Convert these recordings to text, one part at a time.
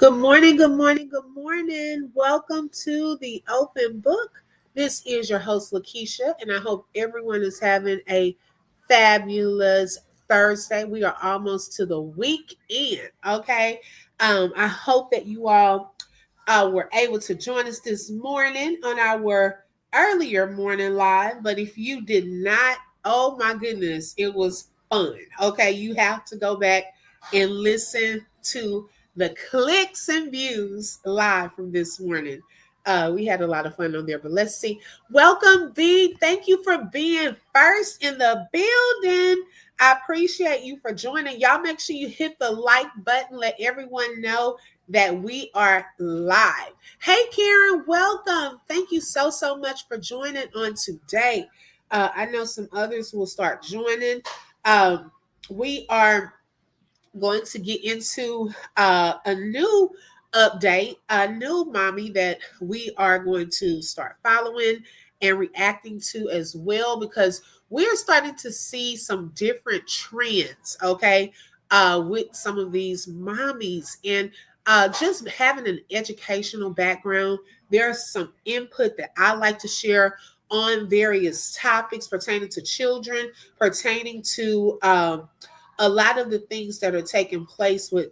Good morning, good morning, good morning. Welcome to the Open Book. This is your host, Lakeisha, and I hope everyone is having a fabulous Thursday. We are almost to the weekend, okay? I hope that you all were able to join us this morning on our earlier morning live. But if you did not, oh my goodness, it was fun. Okay, you have to go back and listen to the clicks and views live from this morning. We had a lot of fun on there, but let's see. Welcome, B. Thank you for being first in the building. I appreciate you for joining. Y'all make sure you hit the like button. Let everyone know that we are live. Hey, Karen, welcome. Thank you so much for joining on today. I know some others will start joining. We are going to get into a new update, a new mommy that we are going to start following and reacting to as well, because we're starting to see some different trends, okay, with some of these mommies. And just having an educational background, there's some input that I like to share on various topics pertaining to children, pertaining to a lot of the things that are taking place with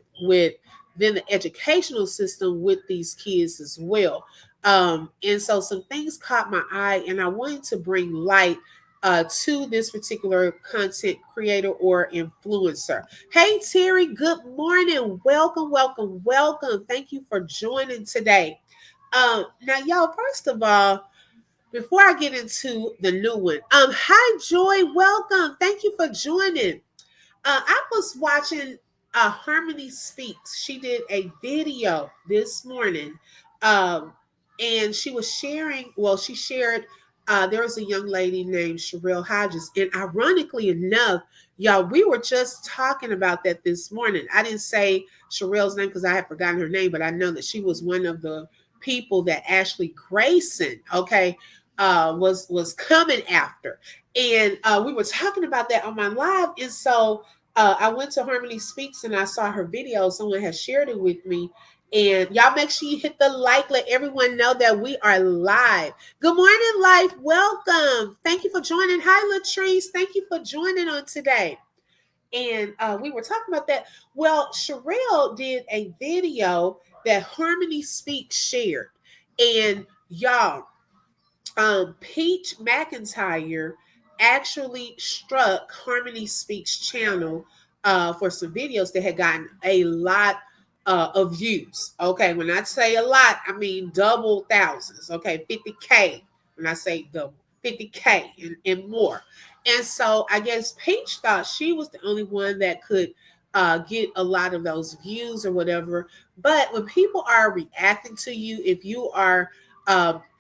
then the educational system with these kids as well. And so some things caught my eye, and I wanted to bring light to this particular content creator or influencer. Hey, Terry, good morning. Welcome, welcome, welcome. Thank you for joining today. Now, y'all, first of all, before I get into the new one, hi, Joy, welcome. Thank you for joining. I was watching Harmony Speaks. She did a video this morning, um, and she was sharing. Well, she shared. There was a young lady named Sherelle Hodges, and ironically enough, y'all, we were just talking about that this morning. I didn't say Sherelle's name because I had forgotten her name, but I know that she was one of the people that Ashley Grayson, okay, was coming after. And we were talking about that on my live. And so I went to Harmony Speaks and I saw her video. Someone has shared it with me. And y'all make sure you hit the like, let everyone know that we are live. Good morning, Life. Welcome. Thank you for joining. Hi, Latrice. Thank you for joining on today. And we were talking about that. Well, Sherelle did a video that Harmony Speaks shared. And y'all, Peach McIntyre actually struck Harmony Speaks channel for some videos that had gotten a lot of views. Okay, when I say a lot, I mean double thousands. Okay, 50K. When I say double, 50K and more. And so I guess Peach thought she was the only one that could get a lot of those views or whatever. But when people are reacting to you, if you are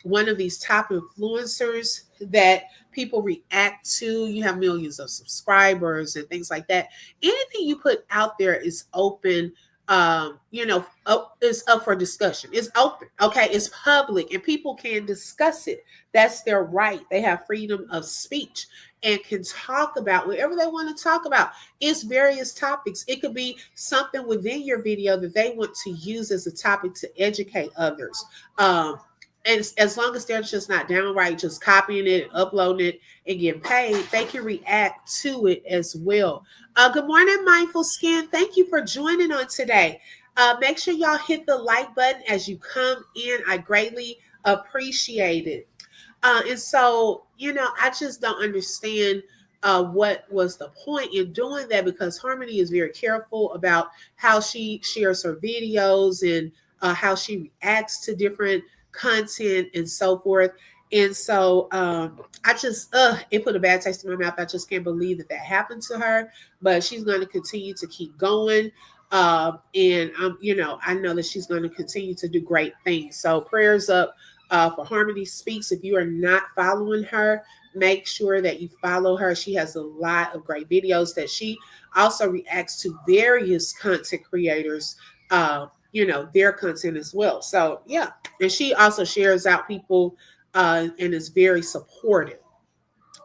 one of these top influencers that people react to, you have millions of subscribers and things like that. Anything you put out there is open, is up for discussion. It's open, okay? It's public and people can discuss it. That's their right. They have freedom of speech and can talk about whatever they want to talk about. It's various topics. It could be something within your video that they want to use as a topic to educate others. And as long as they're just not downright just copying it, uploading it, and getting paid, they can react to it as well. Good morning, Mindful Skin. Thank you for joining on today. Make sure y'all hit the like button as you come in. I greatly appreciate it. And so, I just don't understand what was the point in doing that, because Harmony is very careful about how she shares her videos and how she reacts to different content and so forth. And so I just, it put a bad taste in my mouth. I just can't believe that happened to her, but she's going to continue to keep going. And I know that she's going to continue to do great things. So prayers up for Harmony Speaks. If you are not following her, make sure that you follow her. She has a lot of great videos that she also reacts to various content creators, their content as well. So yeah, and she also shares out people and is very supportive.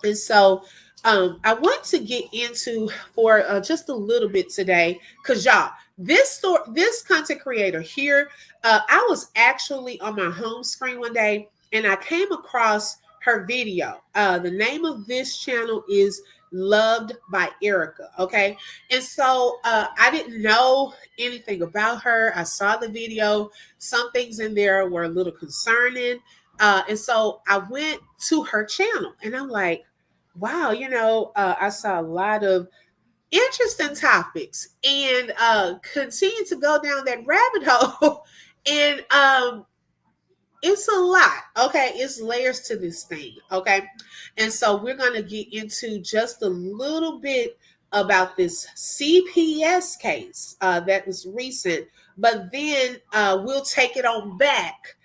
And so I want to get into for just a little bit today, because y'all, this content creator here, I was actually on my home screen one day and I came across her video. The name of this channel is Loved by Erica. Okay, and so I didn't know anything about her. I saw the video. Some things in there were a little concerning, and so I went to her channel, and I'm like, wow, I saw a lot of interesting topics and continue to go down that rabbit hole. And it's a lot. Okay, it's layers to this thing. Okay, and so we're going to get into just a little bit about this CPS case that was recent, but then we'll take it on back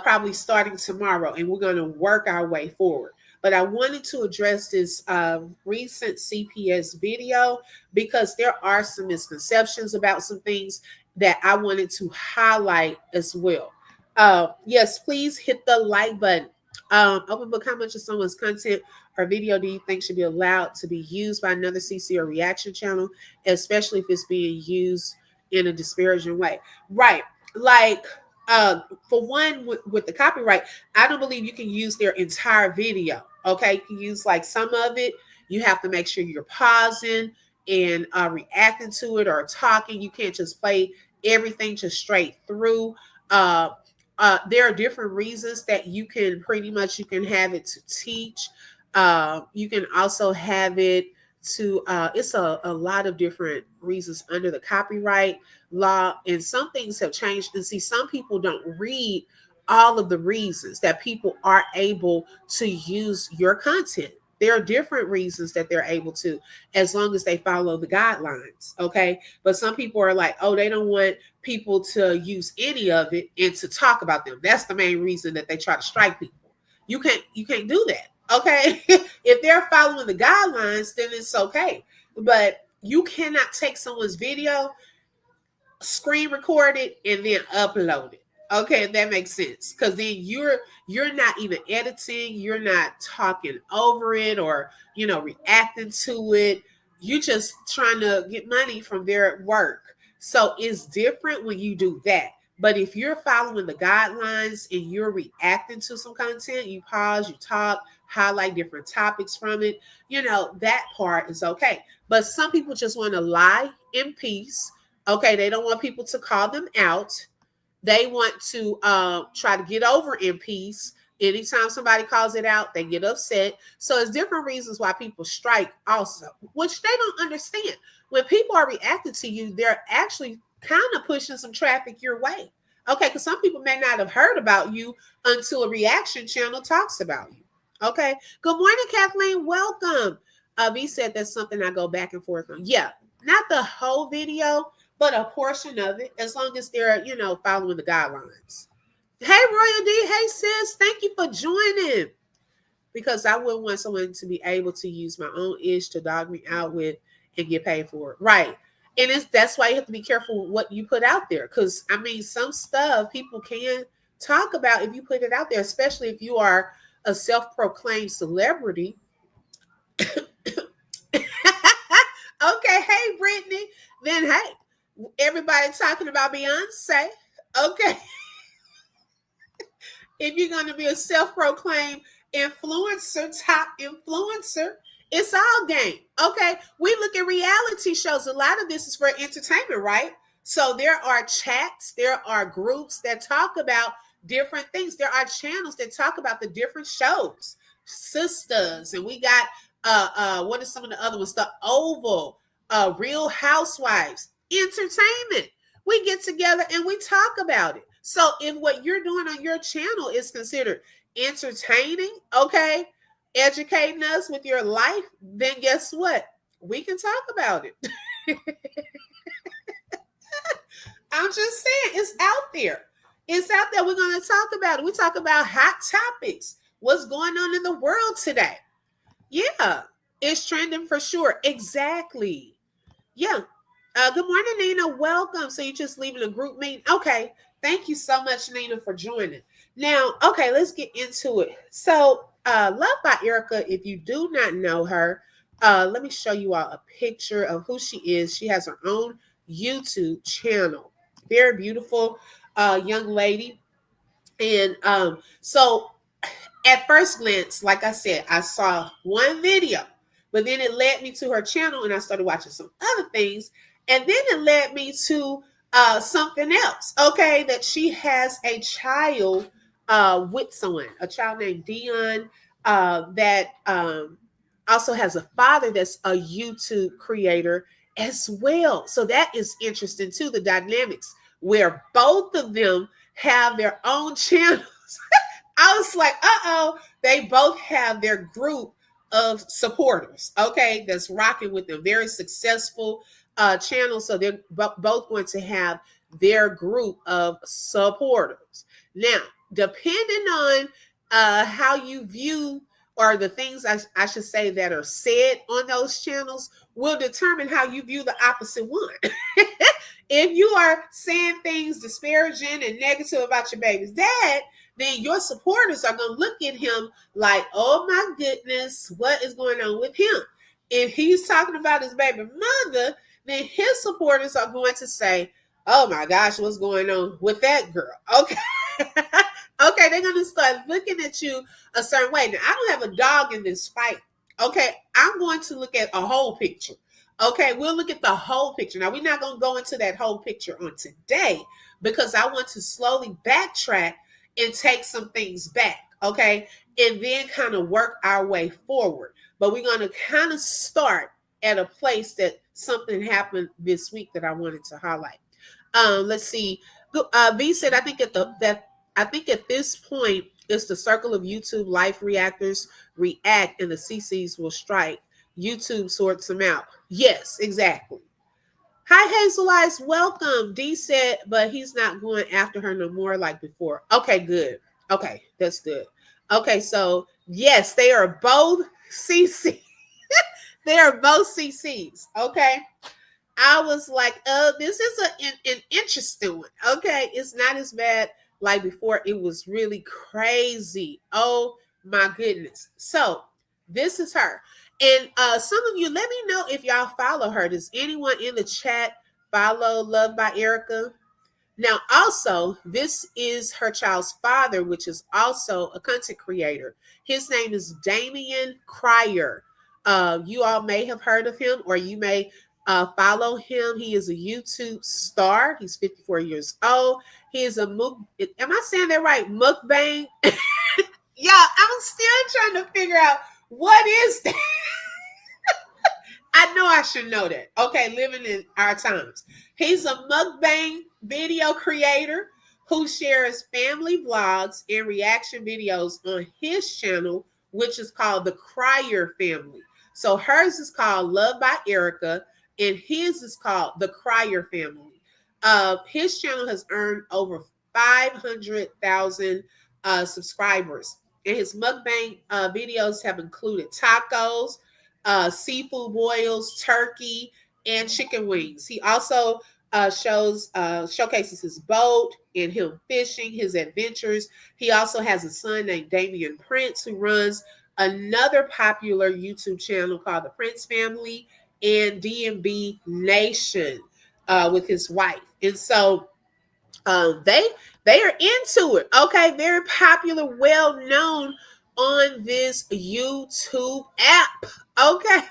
probably starting tomorrow, and we're going to work our way forward. But I wanted to address this recent CPS video because there are some misconceptions about some things that I wanted to highlight as well. Yes, please hit the like button. Open book, how much of someone's content or video do you think should be allowed to be used by another CC or reaction channel, especially if it's being used in a disparaging way? Right. Like, for one, with the copyright, I don't believe you can use their entire video. Okay, you can use like some of it. You have to make sure you're pausing and reacting to it or talking. You can't just play everything just straight through. Uh, there are different reasons that you can have it to teach. You can also have it to it's a lot of different reasons under the copyright law, and some things have changed. And see, some people don't read all of the reasons that people are able to use your content. There are different reasons that they're able to, as long as they follow the guidelines. Okay. But some people are like, oh, they don't want people to use any of it and to talk about them. That's the main reason that they try to strike people. You can't do that. Okay. If they're following the guidelines, then it's okay. But you cannot take someone's video, screen record it, and then upload it. Okay, if that makes sense. Because then you're not even editing, you're not talking over it or reacting to it. You just trying to get money from their work. So it's different when you do that. But if you're following the guidelines and you're reacting to some content, you pause, you talk, highlight different topics from it, that part is okay. But some people just want to lie in peace. Okay, they don't want people to call them out. They want to try to get over in peace. Anytime somebody calls it out, they get upset. So it's different reasons why people strike also, which they don't understand. When people are reacting to you, they're actually kind of pushing some traffic your way. Okay, because some people may not have heard about you until a reaction channel talks about you. Okay. Good morning, Kathleen. Welcome. V said that's something I go back and forth on. Yeah, not the whole video, but a portion of it, as long as they're, following the guidelines. Hey, Royal D. Hey, sis. Thank you for joining. Because I wouldn't want someone to be able to use my own ish to dog me out with and get paid for it. Right. And that's why you have to be careful what you put out there. Because, some stuff people can talk about if you put it out there, especially if you are a self-proclaimed celebrity. Okay. Hey, Brittany. Then, hey, everybody talking about Beyonce. Okay. If you're going to be a self-proclaimed influencer, top influencer, it's all game. Okay. We look at reality shows. A lot of this is for entertainment, right? So there are chats, there are groups that talk about different things. There are channels that talk about the different shows, sisters, and we got what are some of the other ones? The Oval, Real Housewives, entertainment. We get together and we talk about it. So if what you're doing on your channel is considered entertaining, okay, educating us with your life, then guess what? We can talk about it. I'm just saying, it's out there. It's out there. We're going to talk about it. We talk about hot topics. What's going on in the world today? Yeah, it's trending for sure. Exactly. Yeah. Good morning, Nina. Welcome. So you're just leaving a group meeting? Okay. Thank you so much, Nina, for joining. Now, okay, let's get into it. So, Love by Erica, if you do not know her, Let me show you all a picture of who she is. She has her own YouTube channel. Very beautiful young lady. And so at first glance, like I said, I saw one video, but then it led me to her channel and I started watching some other things. And then it led me to something else. Okay, that she has a child with someone, a child named Dion, that also has a father that's a YouTube creator as well. So that is interesting too, the dynamics where both of them have their own channels. I was like, they both have their group of supporters, okay, that's rocking with them. Very successful channel. So they're both going to have their group of supporters. Now, depending on how you view or the things I should say that are said on those channels will determine how you view the opposite one. If you are saying things disparaging and negative about your baby's dad, then your supporters are going to look at him like, oh my goodness, what is going on with him? If he's talking about his baby mother, then his supporters are going to say, oh my gosh, what's going on with that girl? Okay. Okay, they're going to start looking at you a certain way. Now, I don't have a dog in this fight. Okay, I'm going to look at a whole picture. Okay, we'll look at the whole picture. Now, we're not going to go into that whole picture on today because I want to slowly backtrack and take some things back, okay? And then kind of work our way forward. But we're going to kind of start at a place that something happened this week that I wanted to highlight. Let's see. V said, I think at this point, it's the circle of YouTube life reactors react and the CCs will strike. YouTube sorts them out. Yes, exactly. Hi, Hazel Eyes. Welcome. D said, but he's not going after her no more like before. Okay, good. Okay, that's good. Okay, so yes, they are both CC. They are both CCs. Okay. I was like, this is an interesting one. Okay, it's not as bad like before. It was really crazy. Oh my goodness. So this is her. And some of you, let me know if y'all follow her. Does anyone in the chat follow Luvd by Erica? Now, also, this is her child's father, which is also a content creator. His name is Damian Cryer. You all may have heard of him, or you may follow him. He is a YouTube star. He's 54 years old. He is a am I saying that right? Mukbang. Yeah, I'm still trying to figure out what is that. I know I should know that. Okay, living in our times. He's a mukbang video creator who shares family vlogs and reaction videos on his channel, which is called the Cryer Family. So hers is called Luvd by Erica, and his is called the Cryer Family. His channel has earned over 500,000 subscribers, and his mukbang videos have included tacos, seafood boils, turkey, and chicken wings. He also showcases his boat and him fishing, his adventures. He also has a son named Damian Prince who runs another popular YouTube channel called The Prince Family and DMB Nation with his wife. And so they are into it. Okay, very popular, well known on this YouTube app. Okay.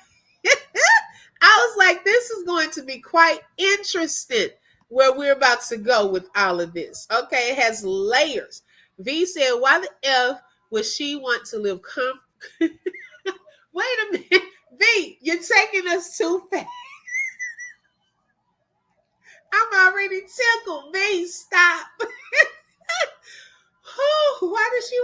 I was like, this is going to be quite interesting where we're about to go with all of this. Okay, it has layers. V said, why the F would she want to live Wait a minute. V, you're taking us too fast. I'm already tickled. V, stop. Why does she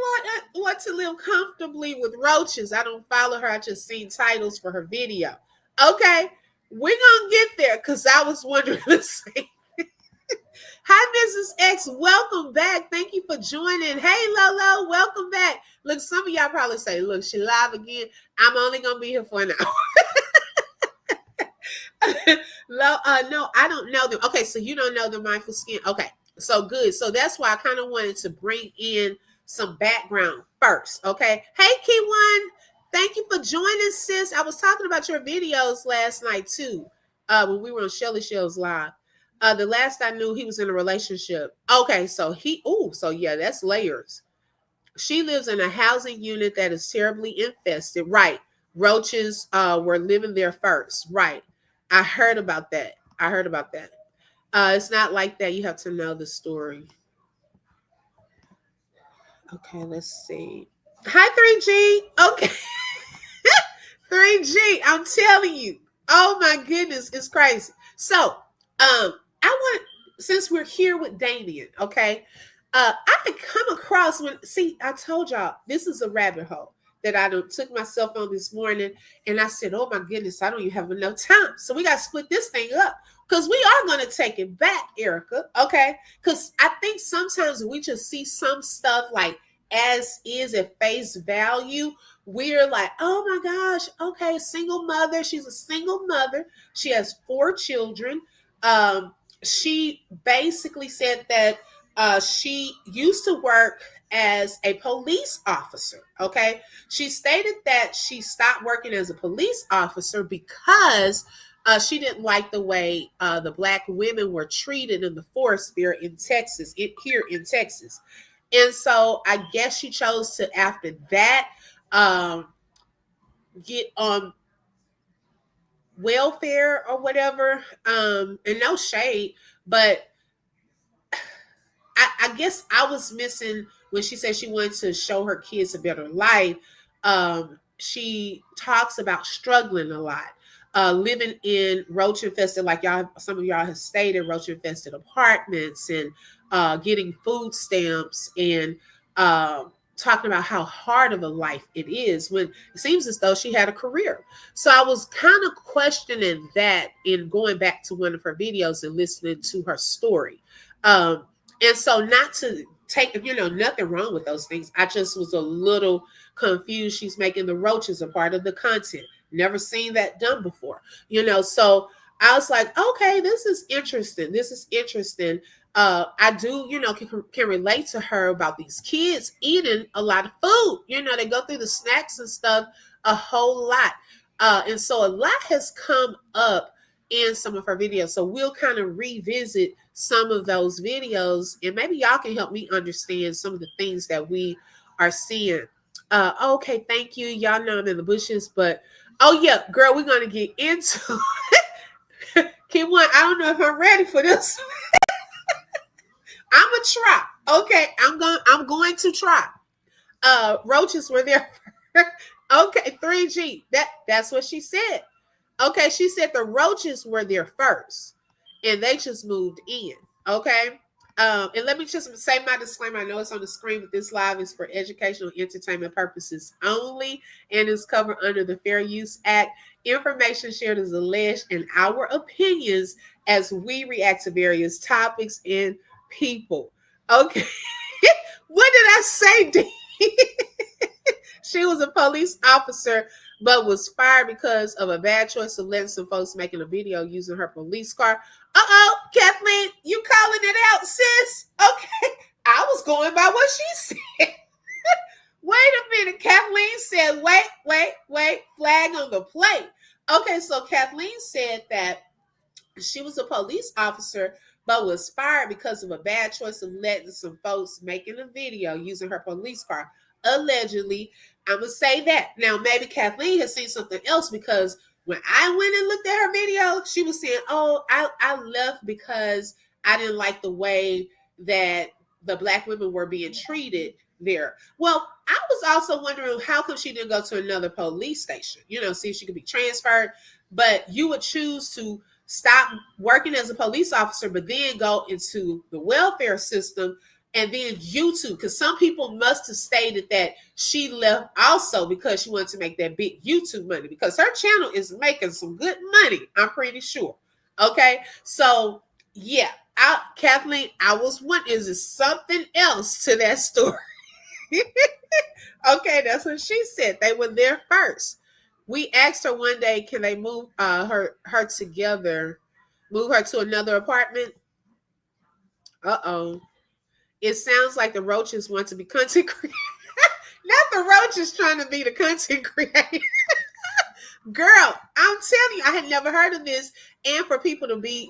want to live comfortably with roaches? I don't follow her. I just seen titles for her video. Okay, we're gonna get there because I was wondering the same. Hi, Mrs. X. Welcome back. Thank you for joining. Hey, Lolo. Welcome back. Look, some of y'all probably say, look, she live again. I'm only gonna be here for an hour. No, I don't know them. Okay, so you don't know the Mindful Skin. Okay, so good. So that's why I kind of wanted to bring in some background first. Okay. Hey, Key One. Thank you for joining, sis. I was talking about your videos last night too. When we were on Shelly Shell's live. The last I knew, he was in a relationship. Okay, so so yeah, that's layers. She lives in a housing unit that is terribly infested. Right. Roaches were living there first. Right. I heard about that. I heard about that. It's not like that. You have to know the story. Okay, let's see. Hi, 3G. Okay. 3G. I'm telling you. Oh my goodness, it's crazy. So, I want, since we're here with Damien, okay, I had come across I told y'all this is a rabbit hole that I took myself on this morning, and I said, oh my goodness, I don't even have enough time. So we got to split this thing up because we are going to take it back, Erica, okay? Because I think sometimes we just see some stuff like as is at face value. We're like, oh my gosh, okay, single mother. She's a single mother. She has 4 children. She basically said that she used to work as a police officer. Okay. She stated that she stopped working as a police officer because she didn't like the way the Black women were treated in the force sphere in Texas, here in Texas. And so I guess she chose to, after that, um, get on welfare or whatever. And no shade, but I guess I was missing when she said she wanted to show her kids a better life. She talks about struggling a lot, living in roach infested, like y'all, some of y'all have stated, roach infested apartments, and getting food stamps, and talking about how hard of a life it is when it seems as though she had a career. So I was kind of questioning that in going back to one of her videos and listening to her story. And so, not to take, nothing wrong with those things. I just was a little confused. She's making the roaches a part of the content. Never seen that done before, So I was like, okay, this is interesting. This is interesting. I do, can relate to her about these kids eating a lot of food. They go through the snacks and stuff a whole lot. And so a lot has come up in some of her videos. So we'll kind of revisit some of those videos, and maybe y'all can help me understand some of the things that we are seeing. Okay, thank you. Y'all know I'm in the bushes, but oh yeah, girl, we're gonna get into Kim one. I don't know if I'm ready for this. I'm gonna try. Okay, I'm going to try. Roaches were there. Okay, 3G. That's what she said. Okay, she said the roaches were there first and they just moved in. Okay. And let me just say my disclaimer. I know it's on the screen, but this live is for educational entertainment purposes only and is covered under the Fair Use Act. Information shared is alleged and our opinions as we react to various topics and people. Okay. What did I say, D? She was a police officer, but was fired because of a bad choice of letting some folks making a video using her police car. Uh-oh, Kathleen, you calling it out, sis? Okay. I was going by what she said. Wait a minute. Kathleen said, wait, flag on the plate. Okay, so Kathleen said that she was a police officer, but was fired because of a bad choice of letting some folks making a video using her police car. Allegedly, I'm gonna say that. Now, maybe Kathleen has seen something else, because when I went and looked at her video, she was saying, "Oh, I left because I didn't like the way that the Black women were being treated there." Well, I was also wondering how come she didn't go to another police station, see if she could be transferred. But you would choose to stop working as a police officer, but then go into the welfare system and then YouTube, because some people must have stated that she left also because she wanted to make that big YouTube money, because her channel is making some good money, I'm pretty sure. Okay, so yeah, Kathleen, I was wondering, is there something else to that story? Okay, that's what she said. They were there first. We asked her one day, can they move her together, move her to another apartment? Uh-oh. It sounds like the roaches want to be content creators. Not the roaches trying to be the content creator. Girl, I'm telling you, I had never heard of this. And for people to be,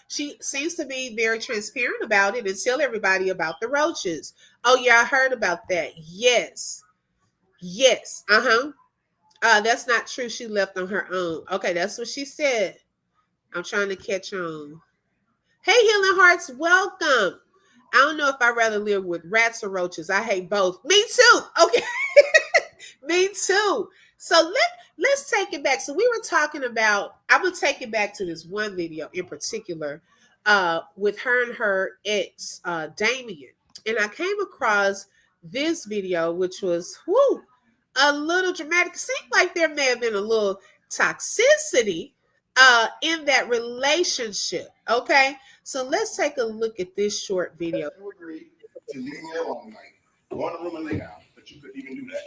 she seems to be very transparent about it and tell everybody about the roaches. Oh, yeah, I heard about that. Yes. Yes. Uh-huh. That's not true. She left on her own. Okay, that's what she said. I'm trying to catch on. Hey, Healing Hearts, welcome. I don't know if I'd rather live with rats or roaches. I hate both. Me too. Okay. Me too. So let's take it back. So we were talking about, I'm gonna take it back to this one video in particular, with her and her ex, Damien. And I came across this video, which was a little dramatic. It seemed like there may have been a little toxicity in that relationship. Okay. So let's take a look at this short video. You agreed to leave me alone tonight. Go in the room and lay down, but you couldn't even do that.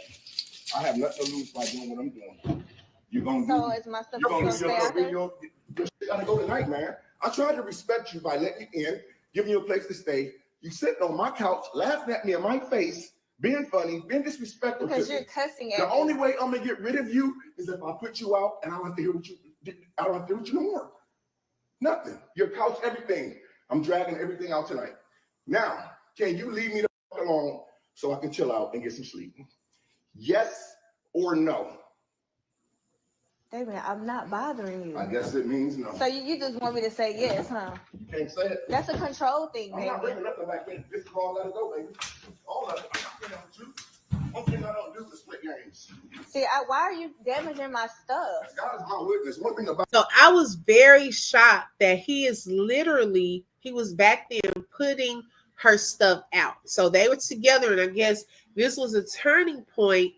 I have nothing to lose by doing what I'm doing. You're gonna So is my stuff do supposed to stay out there? your shit gotta go tonight, man. I tried to respect you by letting you in, giving you a place to stay. You sitting on my couch, laughing at me in my face, being funny, being disrespectful. Because you're cussing at the me. only way I'm gonna get rid of you is if I put you out and I don't have to hear what you did. I don't have to hear what you no more. Nothing. Your couch, everything. I'm dragging everything out tonight. Now, can you leave me the fuck alone so I can chill out and get some sleep? Yes or no? David, I'm not bothering you. I guess it means no. So you just want me to say yes, huh? You can't say it. That's a control thing, I'm baby. not bringing nothing back in. This is all let it go, baby. All of it. I'm not playing with you. One thing I don't do is split games. See, why are you damaging my stuff? God is my witness. One thing about So I was very shocked that he was back then putting her stuff out. So they were together, and I guess this was a turning point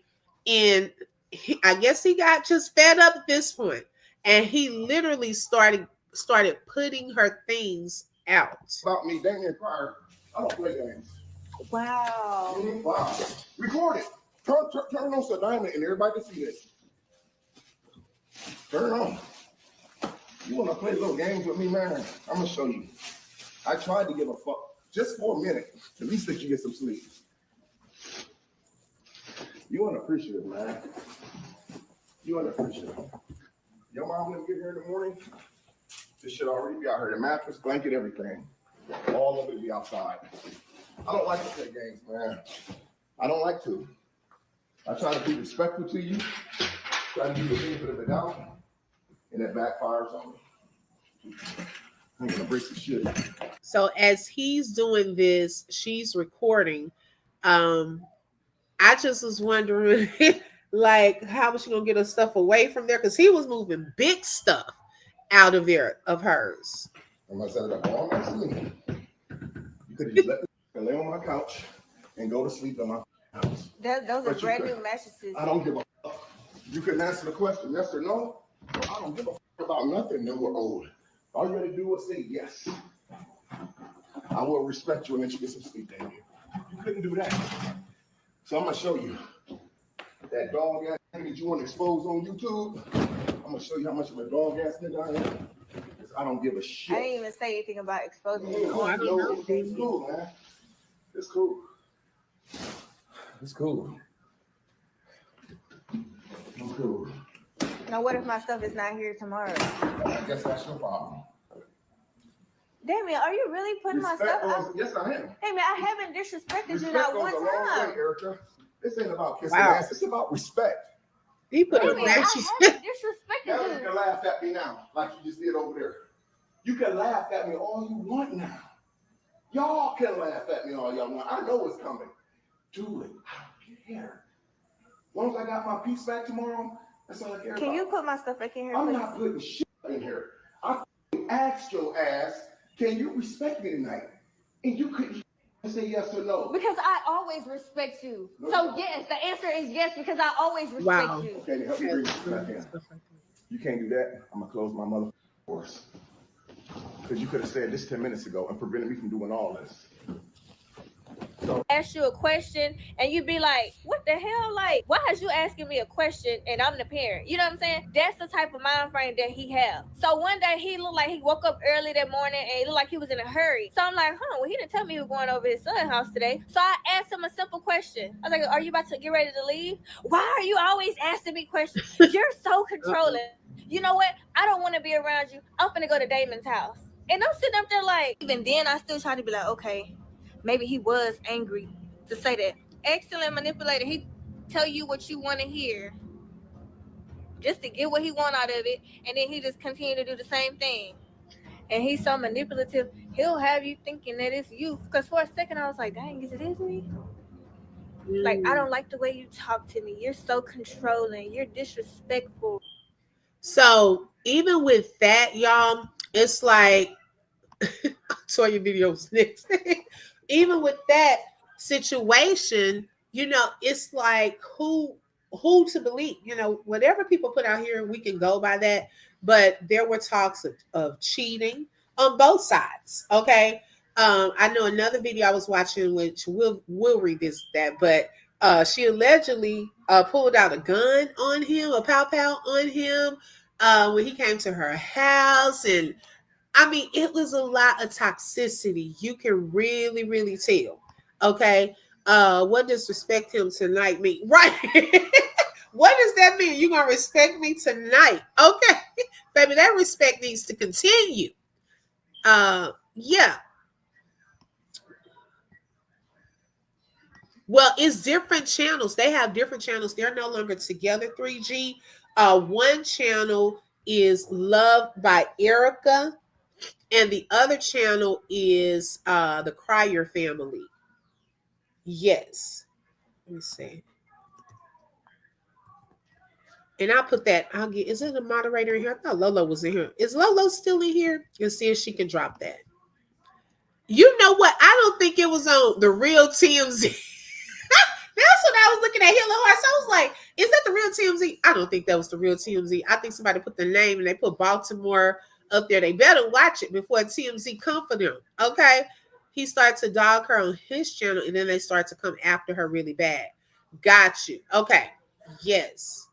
in, I guess he got just fed up at this point, and he literally started putting her things out. About me, Damien Pryor, I don't play games. Wow. Wow. Record it. Turn on so Diamond and everybody can see this. Turn it on. You want to play little games with me, man? I'm going to show you. I tried to give a fuck just for a minute. At least that you get some sleep. You unappreciative, man. You unappreciative. Your mom wouldn't get here in the morning. This should already be out here. The mattress, blanket, everything. All of it be outside. I don't like to play games, man. I don't like to. I try to be respectful to you. Try to give you the benefit of the doubt. And that backfires on me. I'm gonna break some shit. So as he's doing this, she's recording. I just was wondering, like, how was she gonna get her stuff away from there? Because he was moving big stuff out of there of hers. I'm gonna set it up all nice and neat. You could just let me lay on my couch and go to sleep on my house. Those are brand new mattresses. I don't give a fuck. You couldn't answer the question, yes or no. I don't give a fuck about nothing new or old. All you gotta do is say yes. I will respect you and let you get some sleep, Daniel. You couldn't do that. So I'm gonna show you that dog ass thing that you want to expose on YouTube. I'm gonna show you how much of a dog ass nigga I am. Because I don't give a shit. I didn't even say anything about exposing you. Oh, I don't know. It's cool, man. It's cool. It's cool. It's cool. Now, what if my stuff is not here tomorrow? I guess that's your problem. Damien, are you really putting my stuff out? Yes, I am. Damien, I haven't disrespected Respect you not goes one a long time. way, Erica. This ain't about kissing Wow. ass. It's about respect. He put a Damien, I mattress. haven't Now disrespected you you. can laugh at me now, like you just did over there. You can laugh at me all you want now. Y'all can laugh at me all y'all want. I know it's coming. Do it. I don't care. As long as I got my peace back tomorrow, that's all I care about. Can you put my stuff back in here, I'm please? not putting shit in here. I asked your ass, can you respect me tonight? And you couldn't say yes or no. Because I always respect you. No, So you don't. yes, the answer is yes because I always respect Wow. you. Okay, then help me bring this back in. You can't do that. I'm gonna close my mother doors. Because you could have said this 10 minutes ago and prevented me from doing all this. So ask you a question and you be like, what the hell? Like, why is you asking me a question and I'm the parent? You know what I'm saying? That's the type of mind frame that he have. So one day he looked like he woke up early that morning and it looked like he was in a hurry. So I'm like, well, he didn't tell me he was going over his son's house today. So I asked him a simple question. I was like, are you about to get ready to leave? Why are you always asking me questions? You're so controlling. You know what? I don't want to be around you. I'm finna go to Damon's house. And I'm sitting up there like, even then I still try to be like, okay, maybe he was angry to say that. Excellent manipulator. He tell you what you want to hear just to get what he want out of it, and then he just continue to do the same thing. And he's so manipulative, he'll have you thinking that it's you. Because for a second I was like, dang, is it is me? Like, I don't like the way you talk to me. You're so controlling. You're disrespectful. So even with that, y'all, it's like I saw your videos next. Even with that situation, it's like who to believe. Whatever people put out here, we can go by that. But there were talks of cheating on both sides. Okay. I know another video I was watching, which we'll revisit that, but she allegedly pulled out a gun on him, a pow pow on him, when he came to her house. And I mean, it was a lot of toxicity. You can really, really tell. Okay. What does respect him tonight mean? Right. What does that mean? You gonna respect me tonight? Okay. Baby, that respect needs to continue. Yeah. Well, it's different channels. They have different channels. They're no longer together, 3G. One channel is Luvd by Erica, and the other channel is the Crier family. Yes. Let me see. And I'll put that. Is it a moderator in here? I thought Lolo was in here. Is Lolo still in here? And see if she can drop that. You know what? I don't think it was on the real TMZ. That's what I was looking at Hilla Horse. I was like, is that the real TMZ? I don't think that was the real TMZ. I think somebody put the name and they put Baltimore up there. They better watch it before TMZ come for them. Okay. He started to dog her on his channel and then they start to come after her really bad. Got you. Okay. Yes.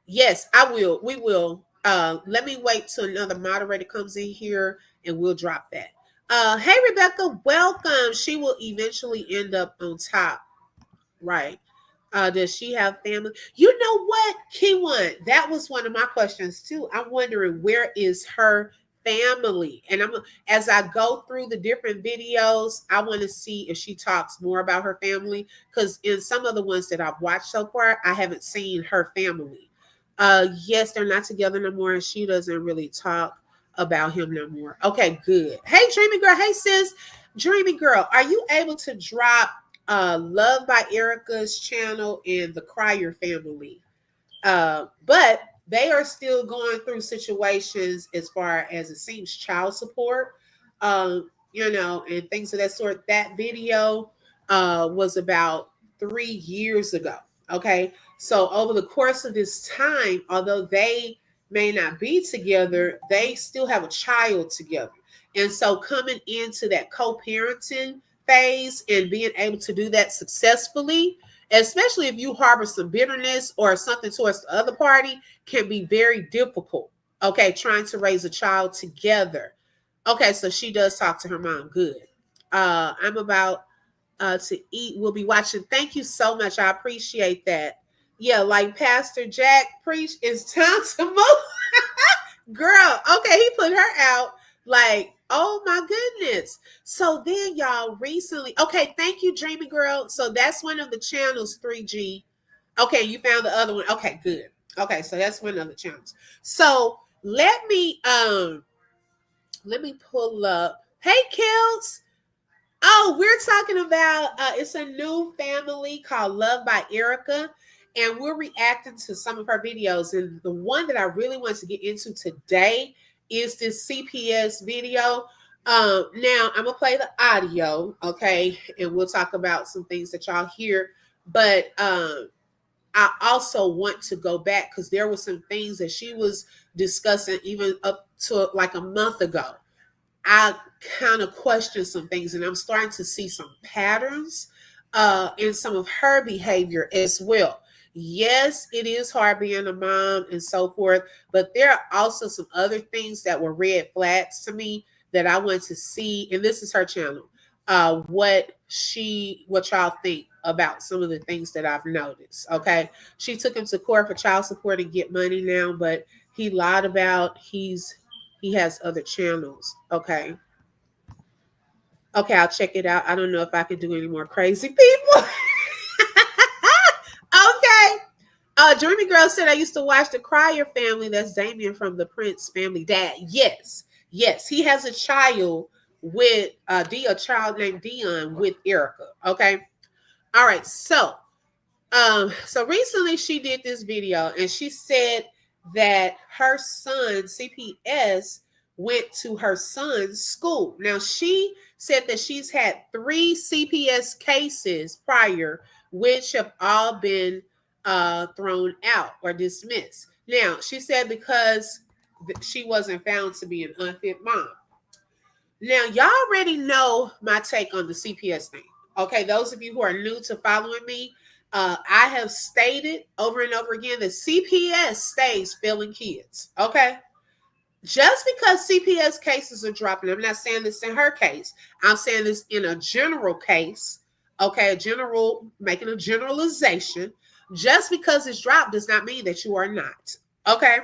Yes, I will. We will. Let me wait till another moderator comes in here and we'll drop that. Hey Rebecca, welcome. She will eventually end up on top. Right. Does she have family? You know what, Keyone? That was one of my questions too. I'm wondering where is her family? And as I go through the different videos, I want to see if she talks more about her family. Because in some of the ones that I've watched so far, I haven't seen her family. Yes, they're not together no more, and she doesn't really talk about him no more. Okay, good. Hey, Dreamy Girl. Hey, sis. Dreamy Girl, are you able to drop Luvd by Erica's channel and the Crier family? But they are still going through situations as far as it seems child support, and things of that sort. That video was about 3 years ago. Okay. So over the course of this time, although they may not be together, they still have a child together. And so coming into that co-parenting phase and being able to do that successfully, especially if you harbor some bitterness or something towards the other party, can be very difficult. Okay, trying to raise a child together. Okay, so she does talk to her mom. Good. I'm about to eat. We'll be watching. Thank you so much. I appreciate that. Yeah, like Pastor Jack preached, it's time to move. Girl, okay, he put her out like, oh my goodness. So then y'all recently, okay, thank you, Dreamy Girl. So that's one of the channels, 3G. Okay, you found the other one. Okay, good. Okay, so that's one of the channels. So let me pull up. Hey, Kels. Oh, we're talking about it's a new family called Luvd by Erica, and we're reacting to some of her videos. And the one that I really want to get into today is this CPS video. Now I'm gonna play the audio, okay, and we'll talk about some things that y'all hear. But I also want to go back because there were some things that she was discussing even up to like a month ago. I kind of question some things and I'm starting to see some patterns in some of her behavior as well. Yes, it is hard being a mom and so forth, but there are also some other things that were red flags to me that I want to see. And this is her channel. What y'all think about some of the things that I've noticed. Okay, she took him to court for child support and get money now, but he lied about he has other channels. Okay, I'll check it out. I don't know if I can do any more crazy people. Okay. Dreamy Girl said, I used to watch the Crier Family. That's Damien from the Prince Family Dad. Yes. Yes. He has a child with a child named Dion with Erica. Okay. All right. So recently she did this video and she said that her son, CPS, went to her son's school. Now she said that she's had 3 CPS cases prior, which have all been thrown out or dismissed. Now she said because she wasn't found to be an unfit mom. Now, y'all already know my take on the CPS thing. Okay, those of you who are new to following me, I have stated over and over again that CPS stays failing kids. Okay, just because CPS cases are dropping, I'm not saying this in her case. I'm saying this in a general case. Okay, making a generalization. Just because it's dropped does not mean that you are not. Okay,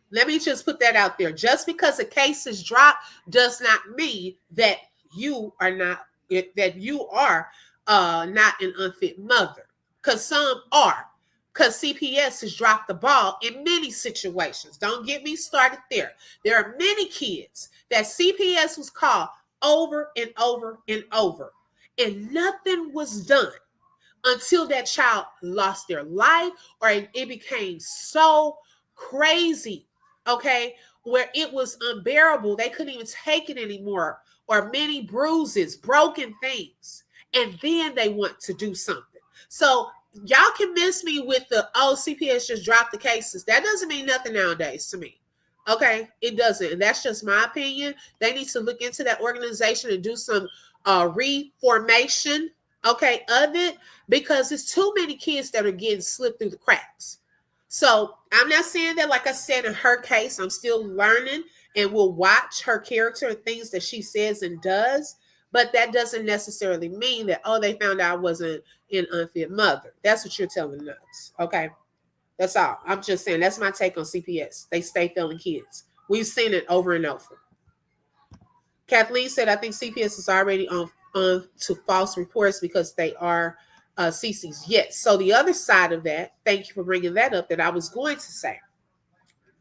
let me just put that out there. Just because a case is dropped does not mean that you are not an unfit mother. Because some are. Because CPS has dropped the ball in many situations. Don't get me started there. There are many kids that CPS was called over and over and over, and nothing was done until that child lost their life or it became so crazy, okay, where it was unbearable. They couldn't even take it anymore, or many bruises, broken things. And then they want to do something. So y'all can miss me with CPS just dropped the cases. That doesn't mean nothing nowadays to me. Okay, it doesn't. And that's just my opinion. They need to look into that organization and do some reformation, okay, of it, because it's too many kids that are getting slipped through the cracks. So I'm not saying that, like I said, in her case, I'm still learning and will watch her character and things that she says and does. But that doesn't necessarily mean that, they found out I wasn't an unfit mother. That's what you're telling us. Okay. That's all. I'm just saying that's my take on CPS. They stay failing kids. We've seen it over and over. Kathleen said, I think CPS is already on to false reports because they are CCs. Yes. So the other side of that, thank you for bringing that up, that I was going to say,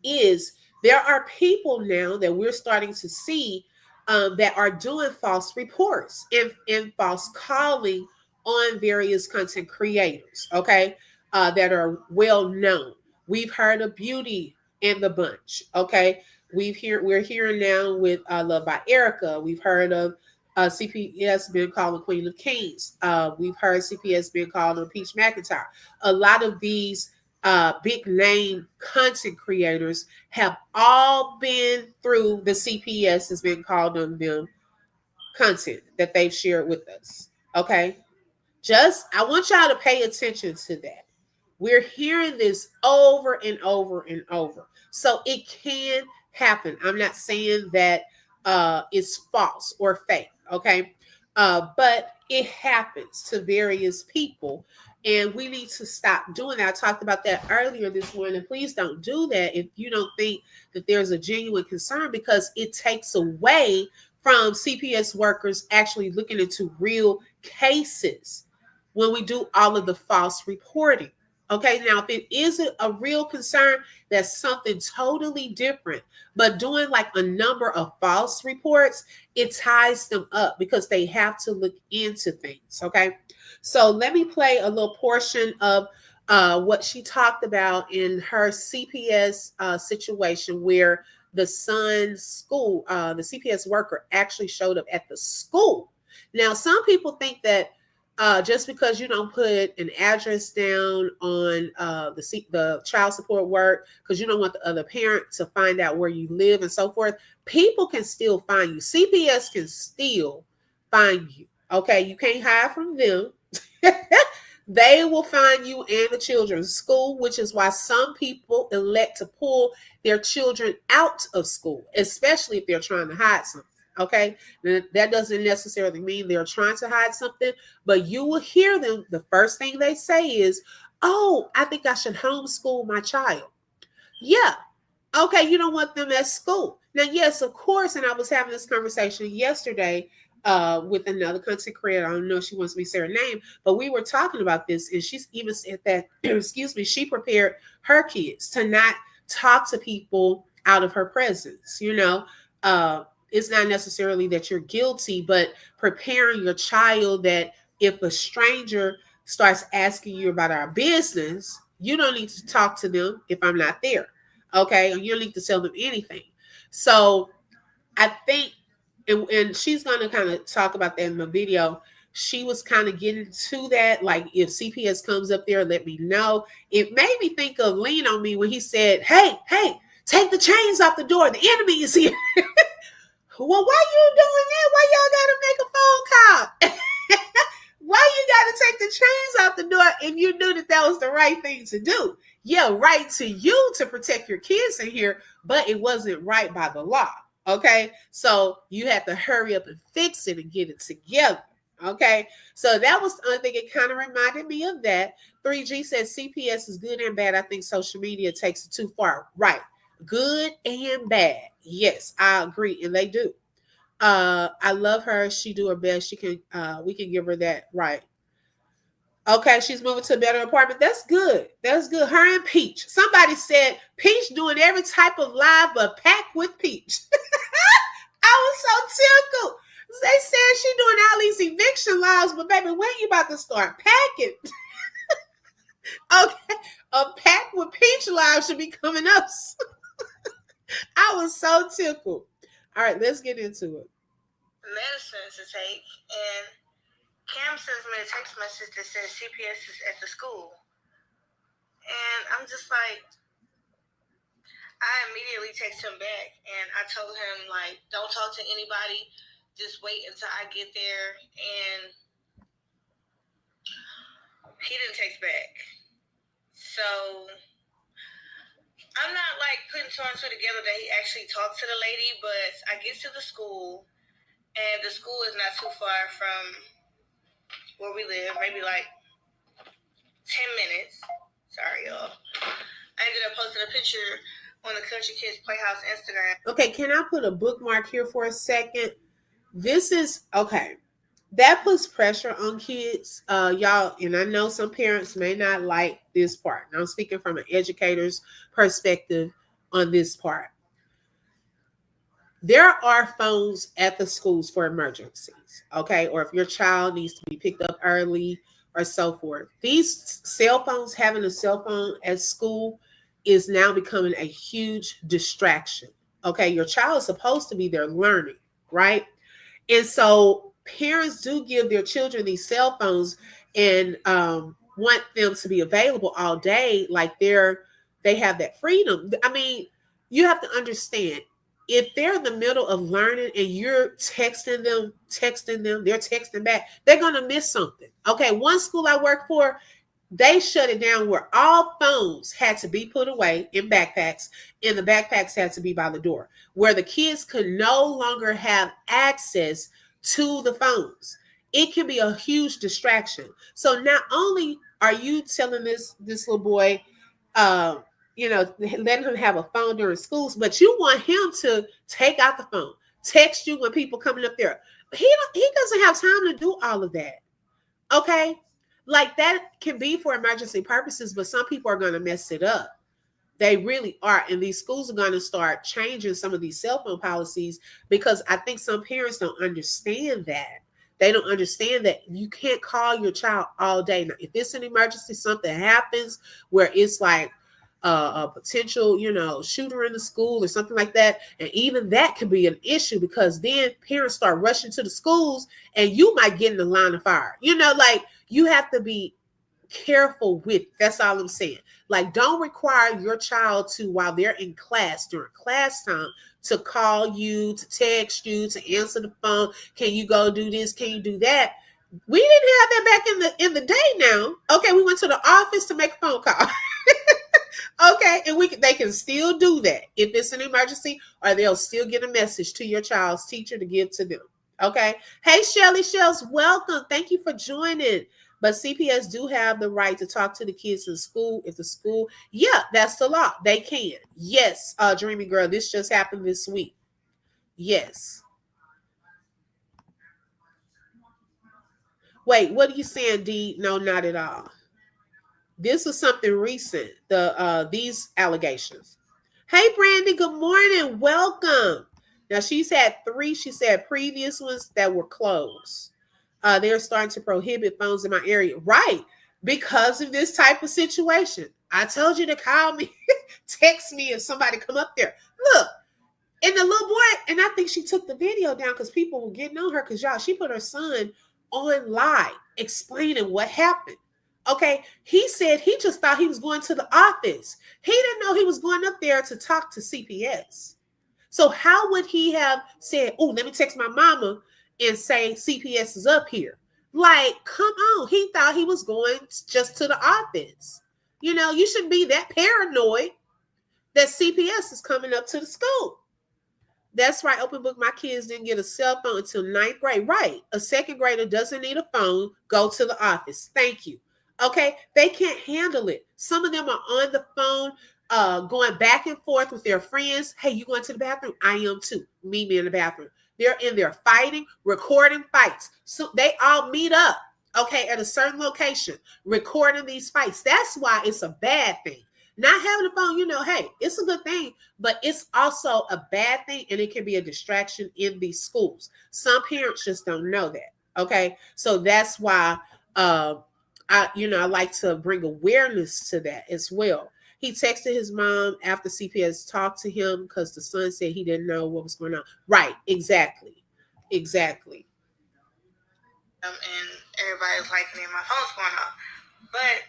is there are people now that we're starting to see that are doing false reports and false calling on various content creators, okay, that are well known. We've heard of Beauty and the Bunch, okay. We're hearing now with Love by Erica. We've heard of CPS being called the Queen of Kings. We've heard CPS being called on Peach McIntyre. A lot of these big name content creators have all been through the CPS has been called on them content that they've shared with us. Okay. I want y'all to pay attention to that. We're hearing this over and over and over. So it can happen. I'm not saying that it's false or fake. Okay. But it happens to various people. And we need to stop doing that. I talked about that earlier this morning. Please don't do that if you don't think that there's a genuine concern, because it takes away from CPS workers actually looking into real cases when we do all of the false reporting. Okay, now if it isn't a real concern, that's something totally different. But doing like a number of false reports, it ties them up because they have to look into things. Okay, so let me play a little portion of what she talked about in her CPS situation, where the son's school, the CPS worker actually showed up at the school. Now, some people think that just because you don't put an address down on the child support work, because you don't want the other parent to find out where you live and so forth, people can still find you. CPS can still find you. Okay, you can't hide from them. They will find you in the children's school, which is why some people elect to pull their children out of school, especially if they're trying to hide something. Okay, that doesn't necessarily mean they're trying to hide something, but you will hear them. The first thing they say is, "Oh, I think I should homeschool my child." Yeah, okay, you don't want them at school. Now, yes, of course, and I was having this conversation yesterday with another content creator. I don't know if she wants me to say her name, but we were talking about this, and she's even said that, excuse me, she prepared her kids to not talk to people out of her presence. It's not necessarily that you're guilty, but preparing your child that if a stranger starts asking you about our business, you don't need to talk to them if I'm not there. Okay, and you don't need to tell them anything. So I think, and she's going to kind of talk about that in the video. She was kind of getting to that, like if CPS comes up there, let me know. It made me think of Lean on Me when he said, "Hey, take the chains off the door. The enemy is here." Well, why you doing that? Why y'all got to make a phone call? Why you got to take the chains off the door if you knew that was the right thing to do? Yeah, right to you to protect your kids in here, but it wasn't right by the law. Okay, so you have to hurry up and fix it and get it together. Okay, so that was, I think it kind of reminded me of that. 3G says CPS is good and bad. I think social media takes it too far. Right, good and bad. Yes, I agree, and they do. I love her. She do her best. She can. We can give her that right. Okay, she's moving to a better apartment. That's good. That's good. Her and Peach. Somebody said Peach doing every type of live, but packed with Peach. I was so tickled. They said she doing all these eviction lives, but baby, when you about to start packing? Okay, a pack with Peach live should be coming up. I was so tickled. All right, let's get into it. Medicine to take, and Cam sends me a text message that says CPS is at the school. And I'm just like, I immediately text him back, and I told him, like, don't talk to anybody. Just wait until I get there. And he didn't text back. So I'm not, like, putting two and two together that he actually talked to the lady, but I get to the school, and the school is not too far from where we live, maybe like 10 minutes. Sorry, y'all. I ended up posting a picture on the Country Kids Playhouse Instagram. Okay, can I put a bookmark here for a second? This is, okay, that puts pressure on kids. Y'all, and I know some parents may not like this part. Now I'm speaking from an educator's perspective on this part. There are phones at the schools for emergencies, okay? Or if your child needs to be picked up early or so forth. These cell phones, having a cell phone at school is now becoming a huge distraction, okay? Your child is supposed to be there learning, right? And so parents do give their children these cell phones and want them to be available all day, like they have that freedom. I mean, you have to understand, if they're in the middle of learning and you're texting them, they're texting back, they're going to miss something. Okay, one school I work for, they shut it down where all phones had to be put away in backpacks, and the backpacks had to be by the door, where the kids could no longer have access to the phones. It can be a huge distraction. So not only are you telling this little boy, letting him have a phone during schools, but you want him to take out the phone, text you when people coming up there. He doesn't have time to do all of that. Okay, like that can be for emergency purposes, but some people are going to mess it up. They really are. And these schools are going to start changing some of these cell phone policies, because I think some parents don't understand that. They don't understand that you can't call your child all day. Now, if it's an emergency, something happens where it's like a potential, shooter in the school or something like that. And even that can be an issue, because then parents start rushing to the schools and you might get in the line of fire. Like, you have to be careful with, that's all I'm saying. Like, don't require your child to, while they're in class, during class time, to call you, to text you, to answer the phone. Can you go do this? Can you do that? We didn't have that back in the day now. Okay, we went to the office to make a phone call. Okay, and they can still do that if it's an emergency, or they'll still get a message to your child's teacher to give to them. Okay. Hey, Shelly Shells, welcome. Thank you for joining. But CPS do have the right to talk to the kids in school. If the school, yeah, that's the law. They can. Yes, Dreamy Girl, this just happened this week. Yes. Wait, what are you saying, D? No, not at all. This is something recent. These allegations. Hey, Brandy. Good morning. Welcome. Now she's had three. She said previous ones that were closed. They're starting to prohibit phones in my area, right? Because of this type of situation. I told you to call me, text me if somebody come up there. Look, and the little boy, and I think she took the video down because people were getting on her because y'all, she put her son on live explaining what happened. Okay, he said he just thought he was going to the office. He didn't know he was going up there to talk to CPS. So how would he have said, "Oh, let me text my mama and say CPS is up here"? Like, come on. He thought he was going just to the office. You know, you shouldn't be that paranoid that CPS is coming up to the school. That's right, open book. My kids didn't get a cell phone until ninth grade. Right. A second grader doesn't need a phone. Go to the office. Thank you. Okay. They can't handle it. Some of them are on the phone, going back and forth with their friends. Hey, you going to the bathroom? I am too. Meet me in the bathroom. They're in there fighting, recording fights. So they all meet up, okay, at a certain location, recording these fights. That's why it's a bad thing. Not having a phone, you know, hey, it's a good thing, but it's also a bad thing, and it can be a distraction in these schools. Some parents just don't know that. Okay, so that's why I like to bring awareness to that as well. He texted his mom after CPS talked to him because the son said he didn't know what was going on. Right, exactly, exactly. And everybody's like, man, my phone's going off. But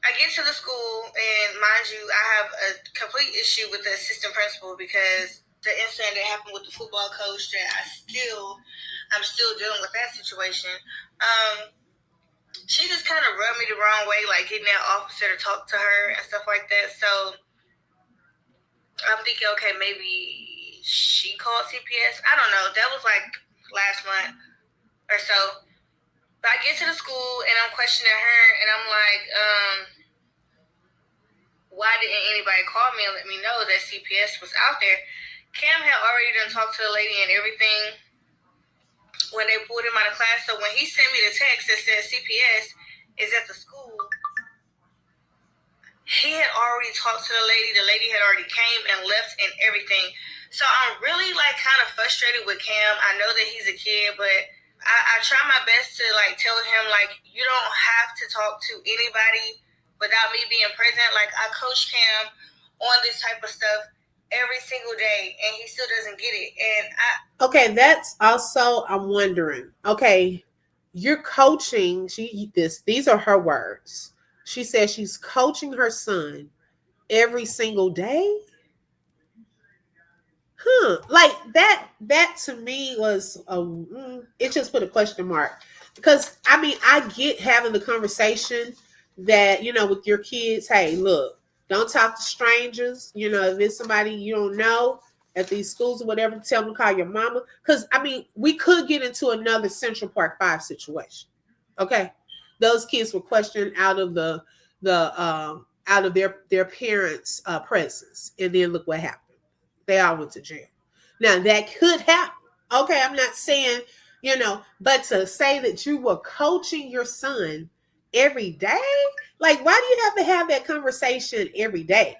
I get to the school, and mind you, I have a complete issue with the assistant principal because the incident that happened with the football coach that I'm still dealing with that situation. She just kind of rubbed me the wrong way, like getting that officer to talk to her and stuff like that. So I'm thinking, okay, maybe she called CPS. I don't know. That was like last month or so. But I get to the school and I'm questioning her, and I'm like, why didn't anybody call me and let me know that CPS was out there? Cam had already done talked to the lady and everything when they pulled him out of class. So when he sent me the text that said CPS is at the school, he had already talked to the lady. The lady had already came and left and everything. So I'm really like kind of frustrated with Cam. I know that he's a kid, but I try my best to like tell him like, you don't have to talk to anybody without me being present. Like, I coach Cam on this type of stuff every single day, and he still doesn't get it. And okay, that's also, I'm wondering. Okay, you're coaching. These are her words. She says she's coaching her son every single day. Like that to me was it just put a question mark, because I mean, I get having the conversation that, with your kids. Hey, look, don't talk to strangers. If it's somebody you don't know at these schools or whatever, tell them to call your mama, because I mean, we could get into another Central Park 5 situation. Okay, those kids were questioned out of out of their parents' presence, and then look what happened. They all went to jail. Now that could happen. Okay, I'm not saying, but to say that you were coaching your son every day, like, why do you have to have that conversation every day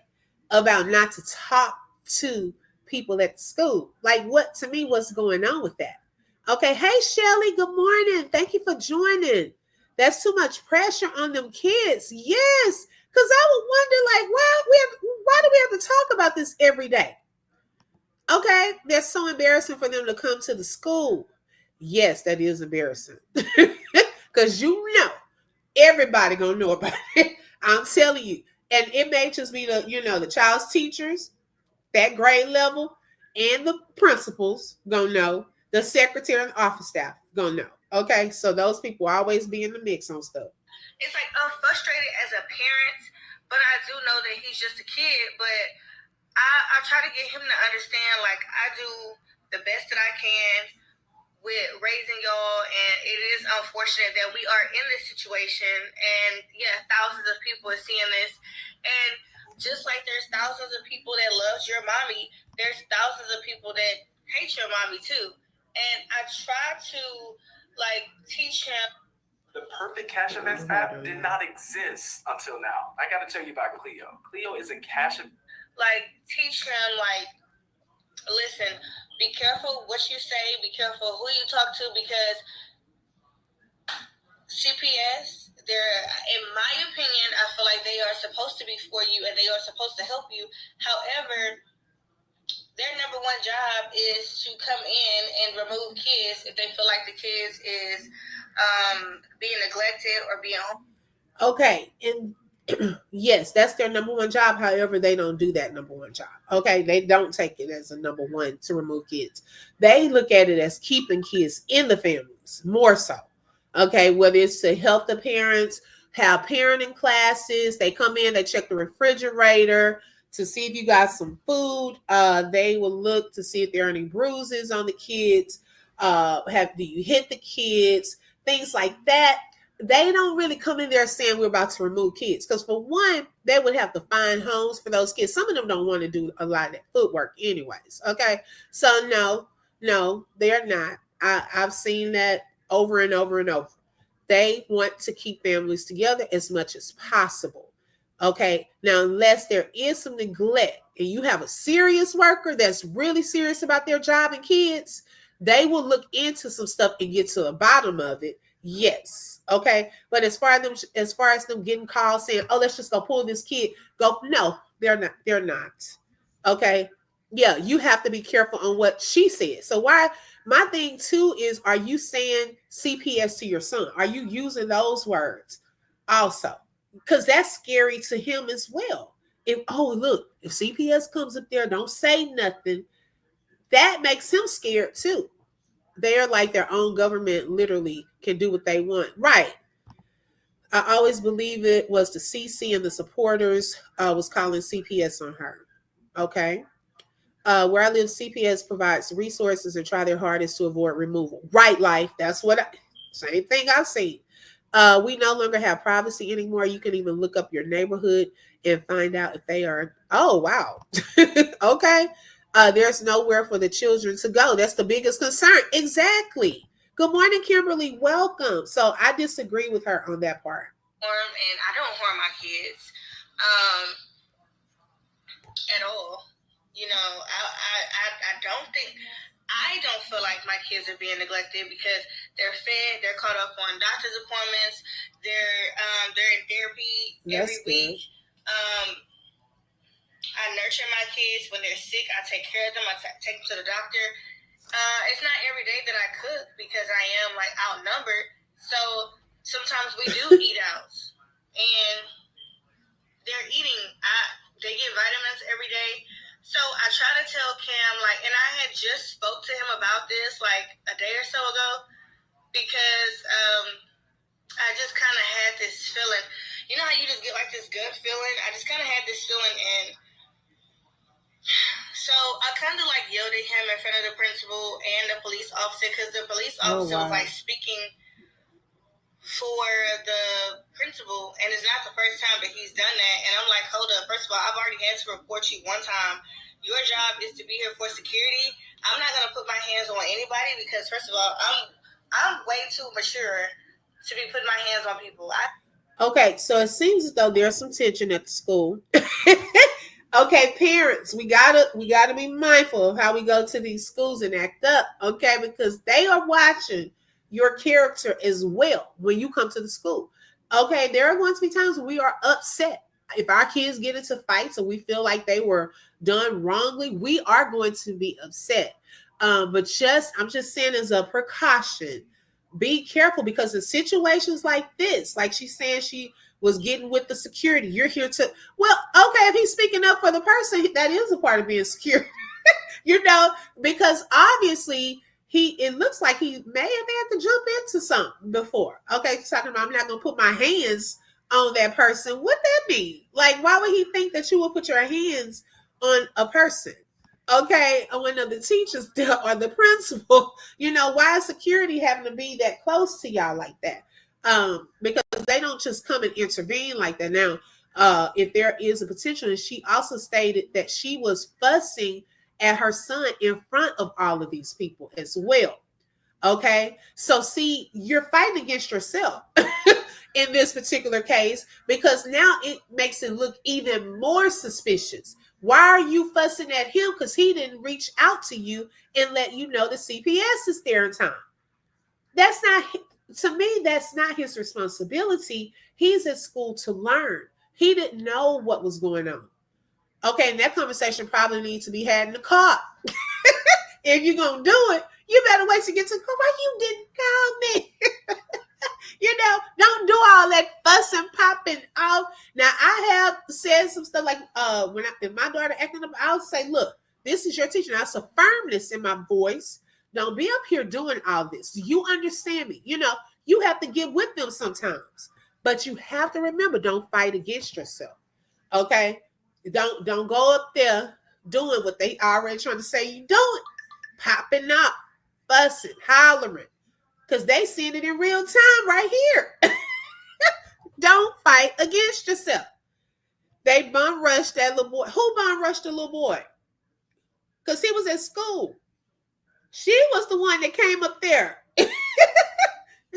about not to talk to people at school? Like, what, to me, what's going on with that? Okay, hey Shelly, good morning. Thank you for joining. That's too much pressure on them kids. Yes, because I would wonder, like, why do we have to talk about this every day? Okay, that's so embarrassing for them to come to the school. Yes, that is embarrassing. Because everybody gonna know about it. I'm telling you. And it may just be the child's teachers, that grade level, and the principals gonna know The secretary and office staff gonna know. Okay, so those people always be in the mix on stuff. It's like I'm frustrated as a parent, but I do know that he's just a kid. But I try to get him to understand, like, I do the best that I can with raising y'all, and it is unfortunate that we are in this situation. And yeah, thousands of people are seeing this, and just like there's thousands of people that loves your mommy, there's thousands of people that hate your mommy too. And I try to like teach him. The perfect cash advance app did not exist until now. I gotta tell you about Clio. Clio is a cash like teach him, like, listen, be careful what you say, be careful who you talk to, because CPS, they're, in my opinion, I feel like they are supposed to be for you and they are supposed to help you. However, their number one job is to come in and remove kids if they feel like the kids is being neglected or being. Okay, and yes, that's their number one job. However, they don't do that number one job. Okay, they don't take it as a number one to remove kids. They look at it as keeping kids in the families more so. Okay, whether it's to help the parents, have parenting classes, they come in, they check the refrigerator to see if you got some food. They will look to see if there are any bruises on the kids. Do you hit the kids? Things like that. They don't really come in there saying we're about to remove kids, because for one, they would have to find homes for those kids. Some of them don't want to do a lot of that footwork anyways. Okay, so no, they're not. I've seen that over and over and over. They want to keep families together as much as possible. Okay, now unless there is some neglect and you have a serious worker that's really serious about their job and kids, they will look into some stuff and get to the bottom of it. Yes. Okay. But as far as them getting calls saying, "Oh, let's just go pull this kid," no, they're not. They're not. Okay. Yeah, you have to be careful on what she said. So why my thing too is, are you saying CPS to your son? Are you using those words also? Because that's scary to him as well. If CPS comes up there, don't say nothing. That makes him scared too. They're like their own government, literally can do what they want. Right. I always believe it was the CC and the supporters was calling CPS on her. Okay. Where I live, CPS provides resources and try their hardest to avoid removal. Right, life. Same thing I've seen. We no longer have privacy anymore. You can even look up your neighborhood and find out if they are. Oh, wow. Okay. There's nowhere for the children to go. That's the biggest concern. Exactly. Good morning, Kimberly. Welcome. So I disagree with her on that part. And I don't harm my kids at all. You know, I don't feel like my kids are being neglected, because they're fed, they're caught up on doctor's appointments, they're in therapy every week. I nurture my kids when they're sick. I take care of them. I take them to the doctor. It's not every day that I cook because I am like outnumbered. So sometimes we do eat out, and they're eating. They get vitamins every day. So I try to tell Cam, like, and I had just spoke to him about this like a day or so ago, because I just kind of had this feeling. You know how you just get like this gut feeling? I just kind of had this feeling, and so I kind of like yelled at him in front of the principal and the police officer, because the police officer was like speaking for the principal, and it's not the first time that he's done that. And I'm like, hold up, first of all, I've already had to report you one time. Your job is to be here for security. I'm not gonna put my hands on anybody, because first of all, I'm way too mature to be putting my hands on people. Okay, so it seems as though there's some tension at the school. Okay, parents, we gotta be mindful of how we go to these schools and act up, okay? Because they are watching your character as well when you come to the school. Okay, there are going to be times when we are upset. If our kids get into fights or we feel like they were done wrongly, we are going to be upset. But I'm just saying, as a precaution, be careful, because in situations like this, like she's saying, she was getting with the security. You're here to, well, okay, if he's speaking up for the person, that is a part of being secure. Because obviously it looks like he may have had to jump into something before. Okay, he's talking about, I'm not gonna put my hands on that person. What that mean? Like, why would he think that you will put your hands on a person? Okay, one of the teachers or the principal, why is security having to be that close to y'all like that? Because they don't just come and intervene like that. Now, if there is a potential, and she also stated that she was fussing at her son in front of all of these people as well. Okay, so see, you're fighting against yourself in this particular case, because now it makes it look even more suspicious. Why are you fussing at him? Because he didn't reach out to you and let you know the CPS is there in time. That's not, to me, that's not his responsibility. He's at school to learn. He didn't know what was going on. Okay, and that conversation probably needs to be had in the car. If you're going to do it, you better wait to get to the car. Why you didn't call me? Don't do all that fussing, popping off. Now, I have said some stuff like, if my daughter acting up, I'll say, look, this is your teacher. I'll some firmness in my voice. Don't be up here doing all this. Do you understand me? You have to get with them sometimes. But you have to remember, don't fight against yourself. Okay? Don't go up there doing what they already trying to say you doing. Popping up, fussing, hollering. Because they seen it in real time right here. Don't fight against yourself. They bum rushed that little boy. Who bum rushed the little boy? Because he was at school. She was the one that came up there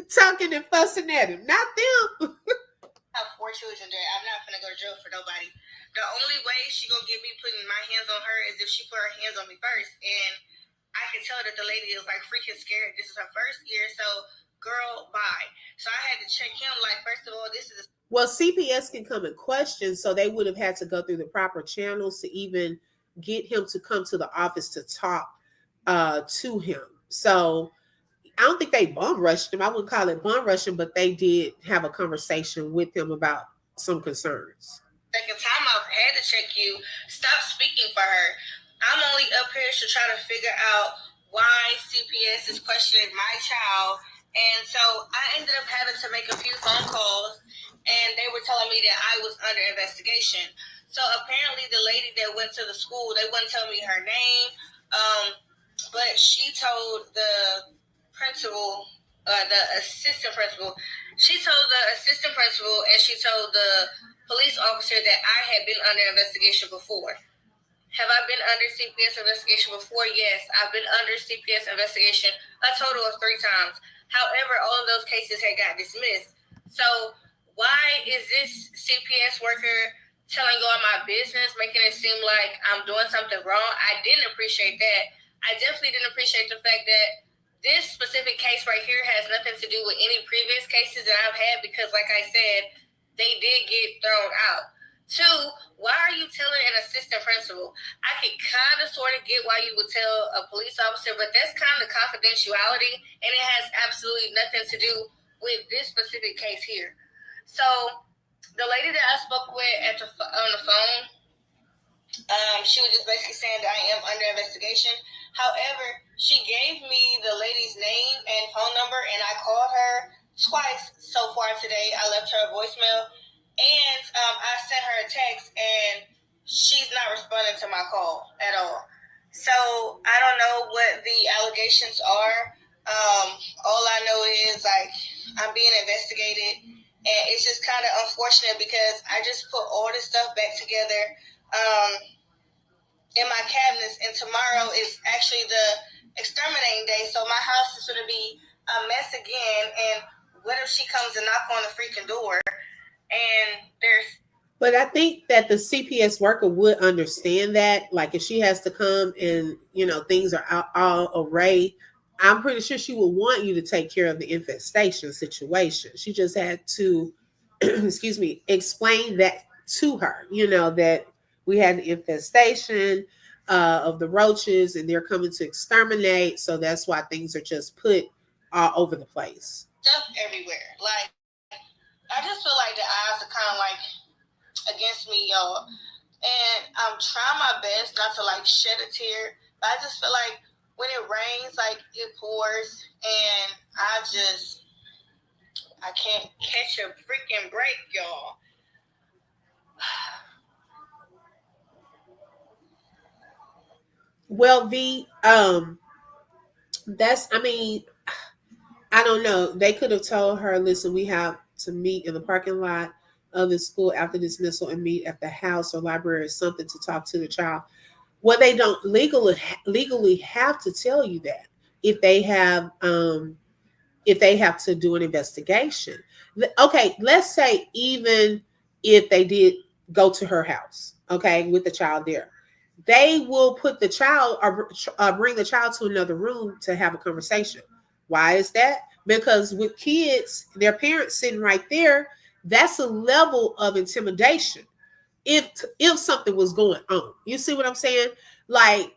talking and fussing at him, not them. I have 4 children there. I'm not gonna go to jail for nobody. The only way she gonna get me putting my hands on her is if she put her hands on me first. And I can tell that the lady is like freaking scared. This is her first year, so girl, bye. So I had to check him. Like, first of all, this is well, CPS can come and question, so they would have had to go through the proper channels to even get him to come to the office to talk to him. So I don't think they bum rushed him. I wouldn't call it bum rushing, but they did have a conversation with him about some concerns. Second time I've had to check you. Stop speaking for her. I'm only up here to try to figure out why CPS is questioning my child. And so I ended up having to make a few phone calls, and they were telling me that I was under investigation. So apparently the lady that went to the school, they wouldn't tell me her name, but she told the principal, the assistant principal, she told the assistant principal, and she told the police officer that I had been under investigation before. Have I been under CPS investigation before? Yes, I've been under CPS investigation a total of 3 times. However, all of those cases had got dismissed. So why is this CPS worker telling all my business, making it seem like I'm doing something wrong? I didn't appreciate that. I definitely didn't appreciate the fact that this specific case right here has nothing to do with any previous cases that I've had, because like I said, they did get thrown out. 2, why are you telling an assistant principal? I could kind of sort of get why you would tell a police officer, but that's kind of confidentiality, and it has absolutely nothing to do with this specific case here. So the lady that I spoke with on the phone, she was just basically saying that I am under investigation. However, she gave me the lady's name and phone number, and I called her twice so far today. I left her a voicemail, and I sent her a text, and she's not responding to my call at all. So I don't know what the allegations are. All I know is like I'm being investigated, and it's just kind of unfortunate because I just put all this stuff back together in my cabinets, and tomorrow is actually the exterminating day, so my house is going to be a mess again. And what if she comes and knock on the freaking door and there's... But I think that the CPS worker would understand that. Like, if she has to come and, things are all array, I'm pretty sure she would want you to take care of the infestation situation. She just had to, excuse me, explain that to her, that we had the infestation of the roaches and they're coming to exterminate. So that's why things are just put all over the place. Stuff everywhere. Like, I just feel like the odds are kind of like against me, y'all. And I'm trying my best not to like shed a tear, but I just feel like when it rains, like it pours, and I can't catch a freaking break, y'all. Well, that's, I mean, I don't know. They could have told her, listen, we have to meet in the parking lot of the school after dismissal and meet at the house or library or something to talk to the child. Well, they don't legally have to tell you that if they have to do an investigation. Okay, let's say even if they did go to her house, okay, with the child there, they will put the child or bring the child to another room to have a conversation. Why is that? Because with kids, their parents sitting right there, that's a level of intimidation. If something was going on, you see what I'm saying? Like,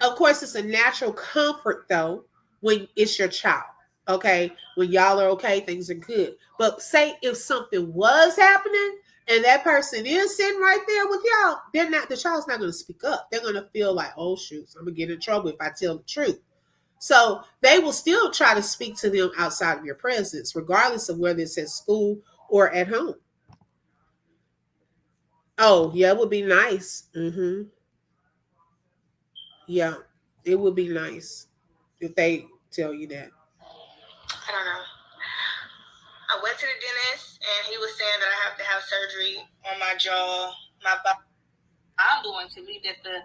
of course, it's a natural comfort though when it's your child. Okay, when y'all are okay, things are good. But say if something was happening and that person is sitting right there with y'all, they're not. The child's not going to speak up. They're going to feel like, oh shoot, I'm gonna get in trouble if I tell the truth. So they will still try to speak to them outside of your presence, regardless of whether it's at school or at home. Oh yeah, it would be nice. Yeah, it would be nice if they tell you that. I don't know. I went to the dentist, and he was saying that I have to have surgery on my jaw, my body. I'm going to leave that the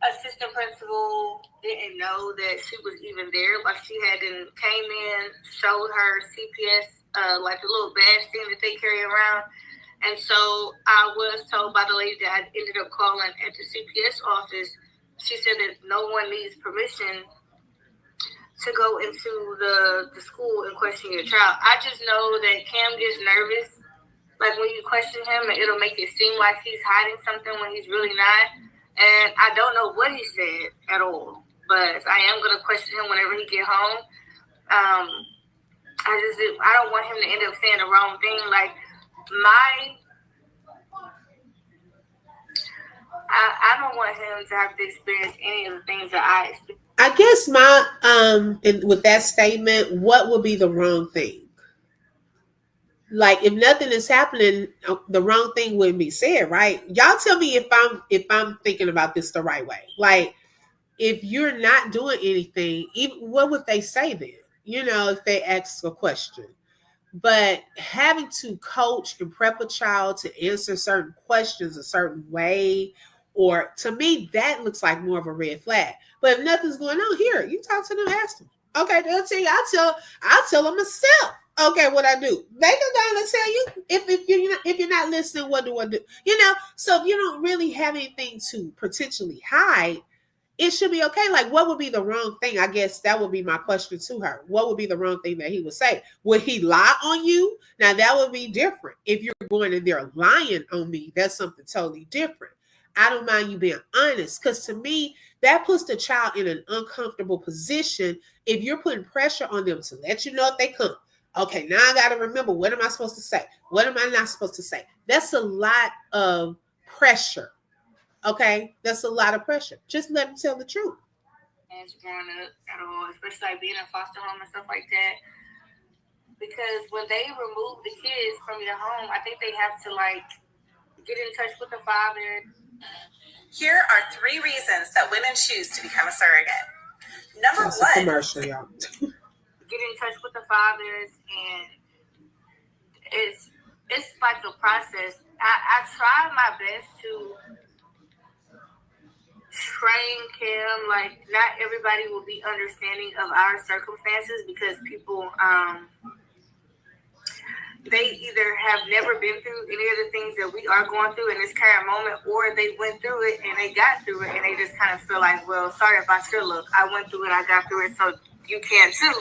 assistant principal didn't know that she was even there. Like she hadn't came in, showed her CPS, like the little badge thing that they carry around. And so I was told by the lady that I ended up calling at the CPS office. She said that no one needs permission to go into the school and question your child. I just know that Cam gets nervous. Like when you question him, it'll make it seem like he's hiding something when he's really not. And I don't know what he said at all, but I am gonna question him whenever he get home. I don't want him to end up saying the wrong thing. Like my, I don't want him to have to experience any of the things that I experienced. I guess my with that statement, what would be the wrong thing? Like if nothing is happening, the wrong thing wouldn't be said, right? Y'all tell me if I'm thinking about this the right way. Like if you're not doing anything, even what would they say then? You know, if they ask a question. But having to coach and prep a child to answer certain questions a certain way, or to me, that looks like more of a red flag. But if nothing's going on here, you talk to them, ask them. Okay, they'll tell you. I'll tell them myself. Okay, what I do. They can gonna tell you if you're not listening, what do I do? You know, so if you don't really have anything to potentially hide, it should be okay. Like, what would be the wrong thing? I guess that would be my question to her. What would be the wrong thing that he would say? Would he lie on you? Now, that would be different. If you're going in there lying on me, that's something totally different. I don't mind you being honest because to me, that puts the child in an uncomfortable position if you're putting pressure on them to let you know if they come. Okay, now I got to remember, what am I supposed to say? What am I not supposed to say? That's a lot of pressure. Okay, that's a lot of pressure. Just let them tell the truth. As growing up at all, especially like being in foster home and stuff like that. Because when they remove the kids from your home, I think they have to like get in touch with the father. Here are 3 reasons that women choose to become a surrogate. Number That's one, a commercial, y'all. Get in touch with the fathers, and it's like a process. I try my best to train Kim. Like not everybody will be understanding of our circumstances because people they either have never been through any of the things that we are going through in this current moment, or they went through it and they got through it and they just kind of feel like, well, sorry about your look. I went through it, I got through it, so you can too.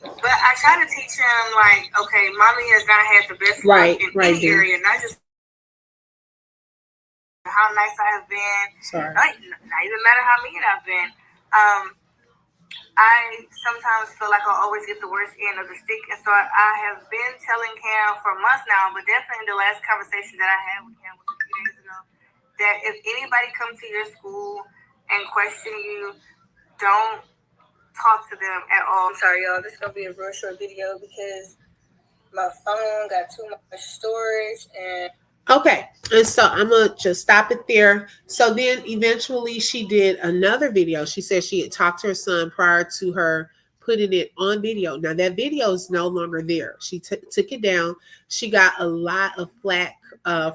But I try to teach him like, okay, mommy has not had the best luck in any area, not just how nice I have been, not even matter how mean I've been. I sometimes feel like I always get the worst end of the stick. And so I have been telling Cam for months now, but definitely in the last conversation that I had with Cam was a few days ago, that if anybody comes to your school and question you, don't talk to them at all. I'm sorry, y'all. This is gonna be a real short video because my phone got too much storage and Okay, and so I'm gonna just stop it there. So then eventually she did another video. She said she had talked to her son prior to her putting it on video. Now that video is no longer there. She took it down. She got a lot of flack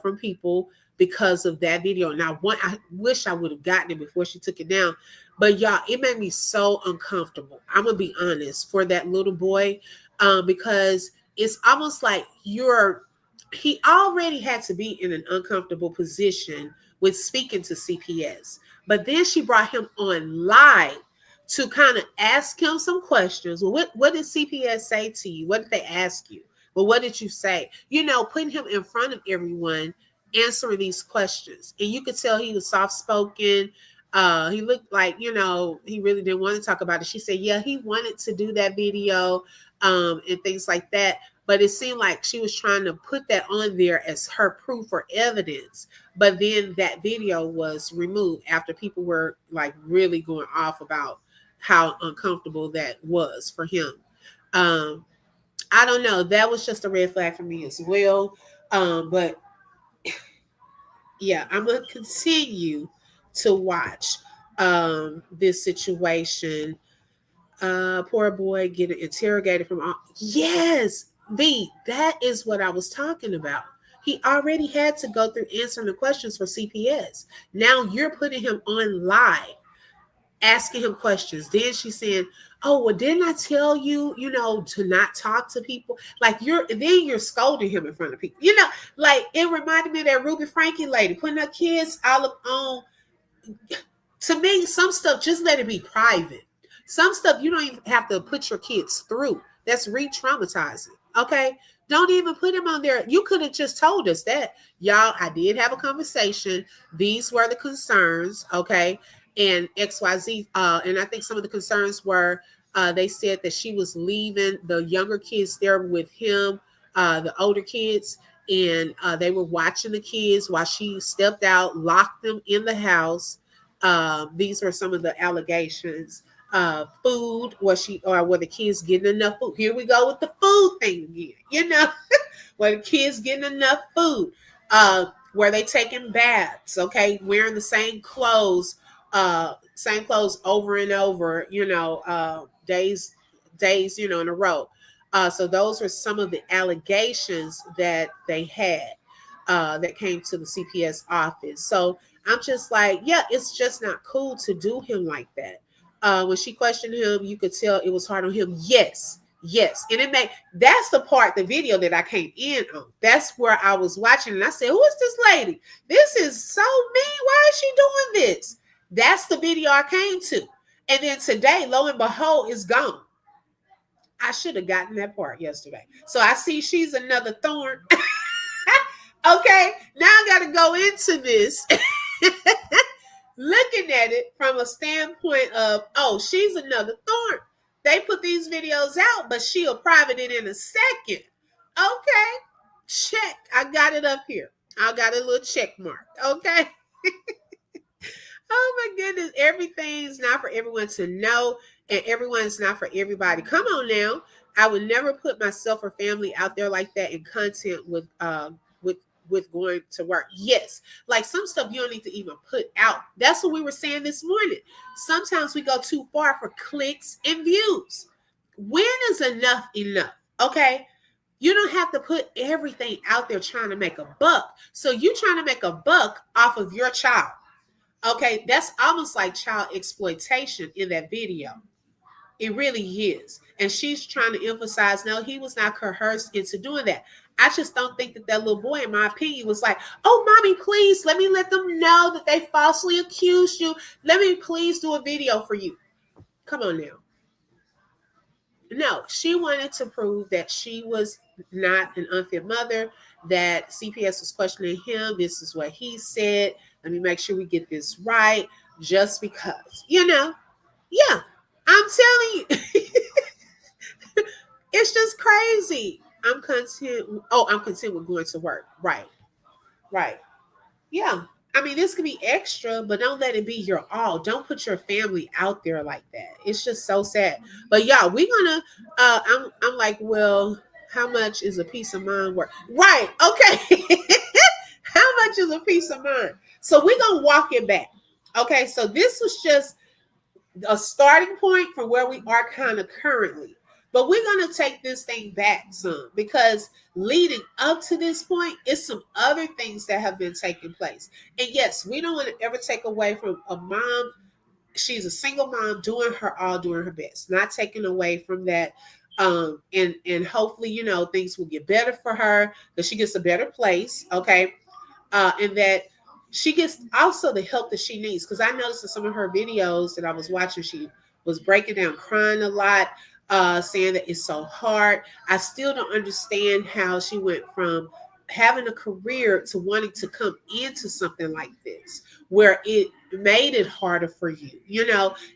from people because of that video. Now, I wish I would have gotten it before she took it down, but y'all, it made me so uncomfortable. I'm gonna be honest for that little boy, because it's almost like he already had to be in an uncomfortable position with speaking to CPS. But then she brought him on live to kind of ask him some questions. Well, what did CPS say to you? What did they ask you? Well, what did you say? Putting him in front of everyone, answering these questions. And you could tell he was soft spoken. He looked like, he really didn't want to talk about it. She said, yeah, he wanted to do that video, and things like that. But it seemed like she was trying to put that on there as her proof or evidence. But then that video was removed after people were like really going off about how uncomfortable that was for him. I don't know. That was just a red flag for me as well. But yeah, I'm gonna continue to watch this situation. Poor boy getting interrogated from all. Yes, V, that is what I was talking about. He already had to go through answering the questions for CPS. Now you're putting him on live, asking him questions. Then she's saying, "Oh, well, didn't I tell you, to not talk to people?" Like you're scolding him in front of people. Like it reminded me of that Ruby Frankie lady putting her kids all up on. To me, some stuff just let it be private. Some stuff you don't even have to put your kids through. That's re-traumatizing. Okay. Don't even put them on there. You could have just told us that. Y'all, I did have a conversation. These were the concerns. Okay. And XYZ. And I think some of the concerns were they said that she was leaving the younger kids there with him, the older kids, and they were watching the kids while she stepped out, locked them in the house. These were some of the allegations. Food, were the kids getting enough food? Here we go with the food thing again. Were the kids getting enough food? Were they taking baths? Okay, wearing the same clothes over and over. Days in a row. So those were some of the allegations that they had that came to the CPS office. So I'm just like, yeah, it's just not cool to do him like that. When she questioned him, you could tell it was hard on him. Yes, yes. And that's the part, the video that I came in on. That's where I was watching and I said, who is this lady? This is so mean. Why is she doing this? That's the video I came to. And then today, lo and behold, it's gone. I should have gotten that part yesterday. So I see she's another thorn. Okay, now I got to go into this looking at it from a standpoint of, oh, she's another thorn. They put these videos out, but she'll private it in a second. Okay, check. I got it up here. I got a little check mark. Okay. Oh my goodness, everything's not for everyone to know, and everyone's not for everybody. Come on now. I would never put myself or family out there like that in content with with going to work. Yes, like some stuff you don't need to even put out. That's what we were saying this morning. Sometimes we go too far for clicks and views. When is enough enough? Okay. You don't have to put everything out there trying to make a buck. So you trying to make a buck off of your child. Okay, that's almost like child exploitation in that video. It really is. And she's trying to emphasize, no, he was not coerced into doing that. I just don't think that little boy, in my opinion, was like, oh, mommy, please, let them know that they falsely accused you. Let me please do a video for you. Come on now. No, she wanted to prove that she was not an unfit mother, that CPS was questioning him. This is what he said. Let me make sure we get this right. Just because, yeah, I'm telling you, it's just crazy. I'm content. Oh, I'm content with going to work. Right, right. Yeah. I mean, this can be extra, but don't let it be your all. Don't put your family out there like that. It's just so sad. But y'all, we gonna. I'm like, well, how much is a piece of mind worth? Right. Okay. How much is a piece of mind? So we're gonna walk it back. Okay. So this was just a starting point from where we are kind of currently. But we're going to take this thing back some because leading up to this point is some other things that have been taking place. And yes, we don't want to ever take away from a mom. She's a single mom doing her all, doing her best, not taking away from that. And hopefully, things will get better for her, that she gets a better place. Okay. And that she gets also the help that she needs. Because I noticed in some of her videos that I was watching, she was breaking down, crying a lot, saying that it's so hard. I still don't understand how she went from having a career to wanting to come into something like this, where it made it harder for you.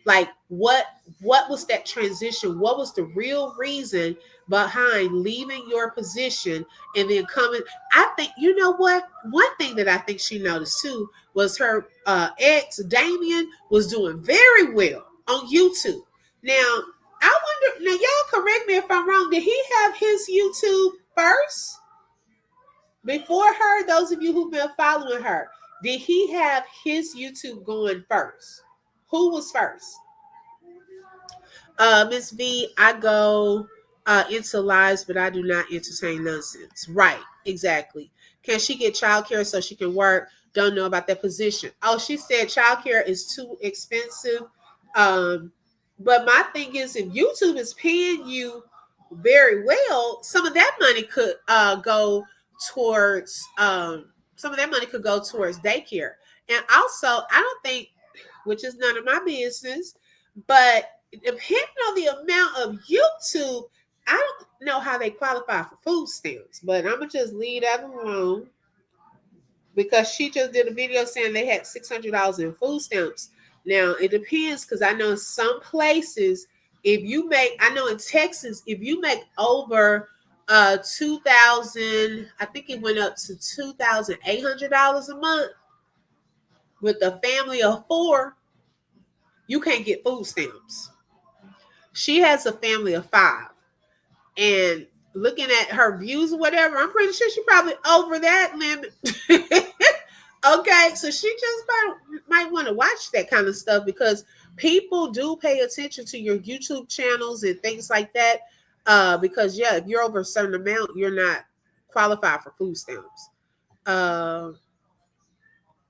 Like what was that transition? What was the real reason behind leaving your position and then coming? I think, you know what? One thing that I think she noticed too was her ex, Damien, was doing very well on YouTube. Now, I wonder, now y'all correct me if I'm wrong, did he have his YouTube first? Before her, those of you who've been following her, did he have his YouTube going first? Who was first? Miss V, I go into lives, but I do not entertain nonsense. Right, exactly. Can she get childcare so she can work? Don't know about that position. Oh, she said childcare is too expensive. Um, but my thing is, if YouTube is paying you very well, some of that money could go towards some of that money could go towards daycare. And also, I don't think, which is none of my business, but depending on the amount of YouTube, I don't know how they qualify for food stamps, but I'm gonna just leave that alone because she just did a video saying they had $600 in food stamps. Now it depends because I know in some places, if you make, I know in Texas, if you make over 2,000, I think it went up to $2,800 a month with a family of four, you can't get food stamps. She has a family of five. And looking at her views or whatever, I'm pretty sure she probably over that limit. Okay, so she just might want to watch that kind of stuff because people do pay attention to your YouTube channels and things like that. Because yeah, if you're over a certain amount, you're not qualified for food stamps. Uh,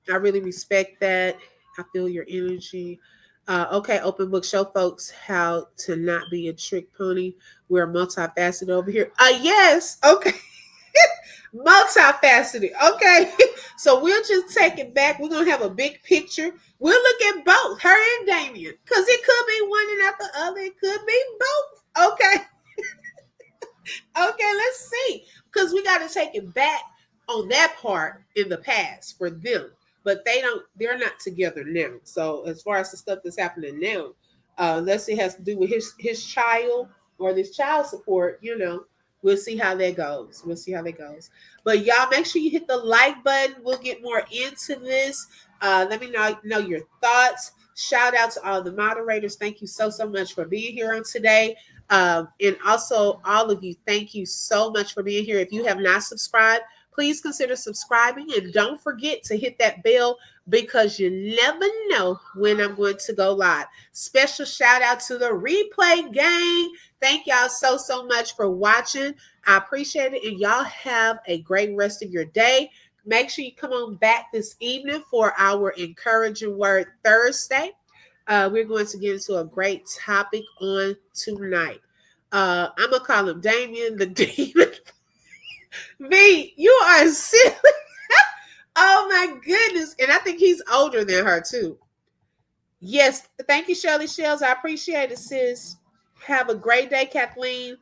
I really respect that. I feel your energy. Okay, open book, show folks how to not be a trick pony. We're multifaceted over here. Yes, okay. Multifaceted. Okay. So we'll just take it back. We're gonna have a big picture. We'll look at both, her and Damien. Because it could be one and not the other. It could be both. Okay. Okay, let's see. Because we got to take it back on that part in the past for them. But they're not together now. So as far as the stuff that's happening now, unless it has to do with his child or this child support, we'll see how that goes. We'll see how that goes. But y'all make sure you hit the like button. We'll get more into this. Let me know your thoughts. Shout out to all the moderators. Thank you so much for being here on today. And also, all of you, thank you so much for being here. If you have not subscribed, please consider subscribing and don't forget to hit that bell because you never know when I'm going to go live. Special shout out to the replay gang. Thank y'all so much for watching. I appreciate it. And y'all have a great rest of your day. Make sure you come on back this evening for our Encouraging Word Thursday. We're going to get into a great topic on tonight. I'm going to call him Damien the Demon. V, you are silly. Oh my goodness. And I think he's older than her too. Yes. Thank you, Shirley Shells. I appreciate it, sis. Have a great day, Kathleen.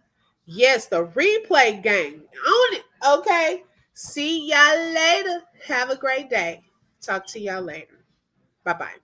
Yes, the replay gang. Own it. Okay. See y'all later. Have a great day. Talk to y'all later. Bye-bye.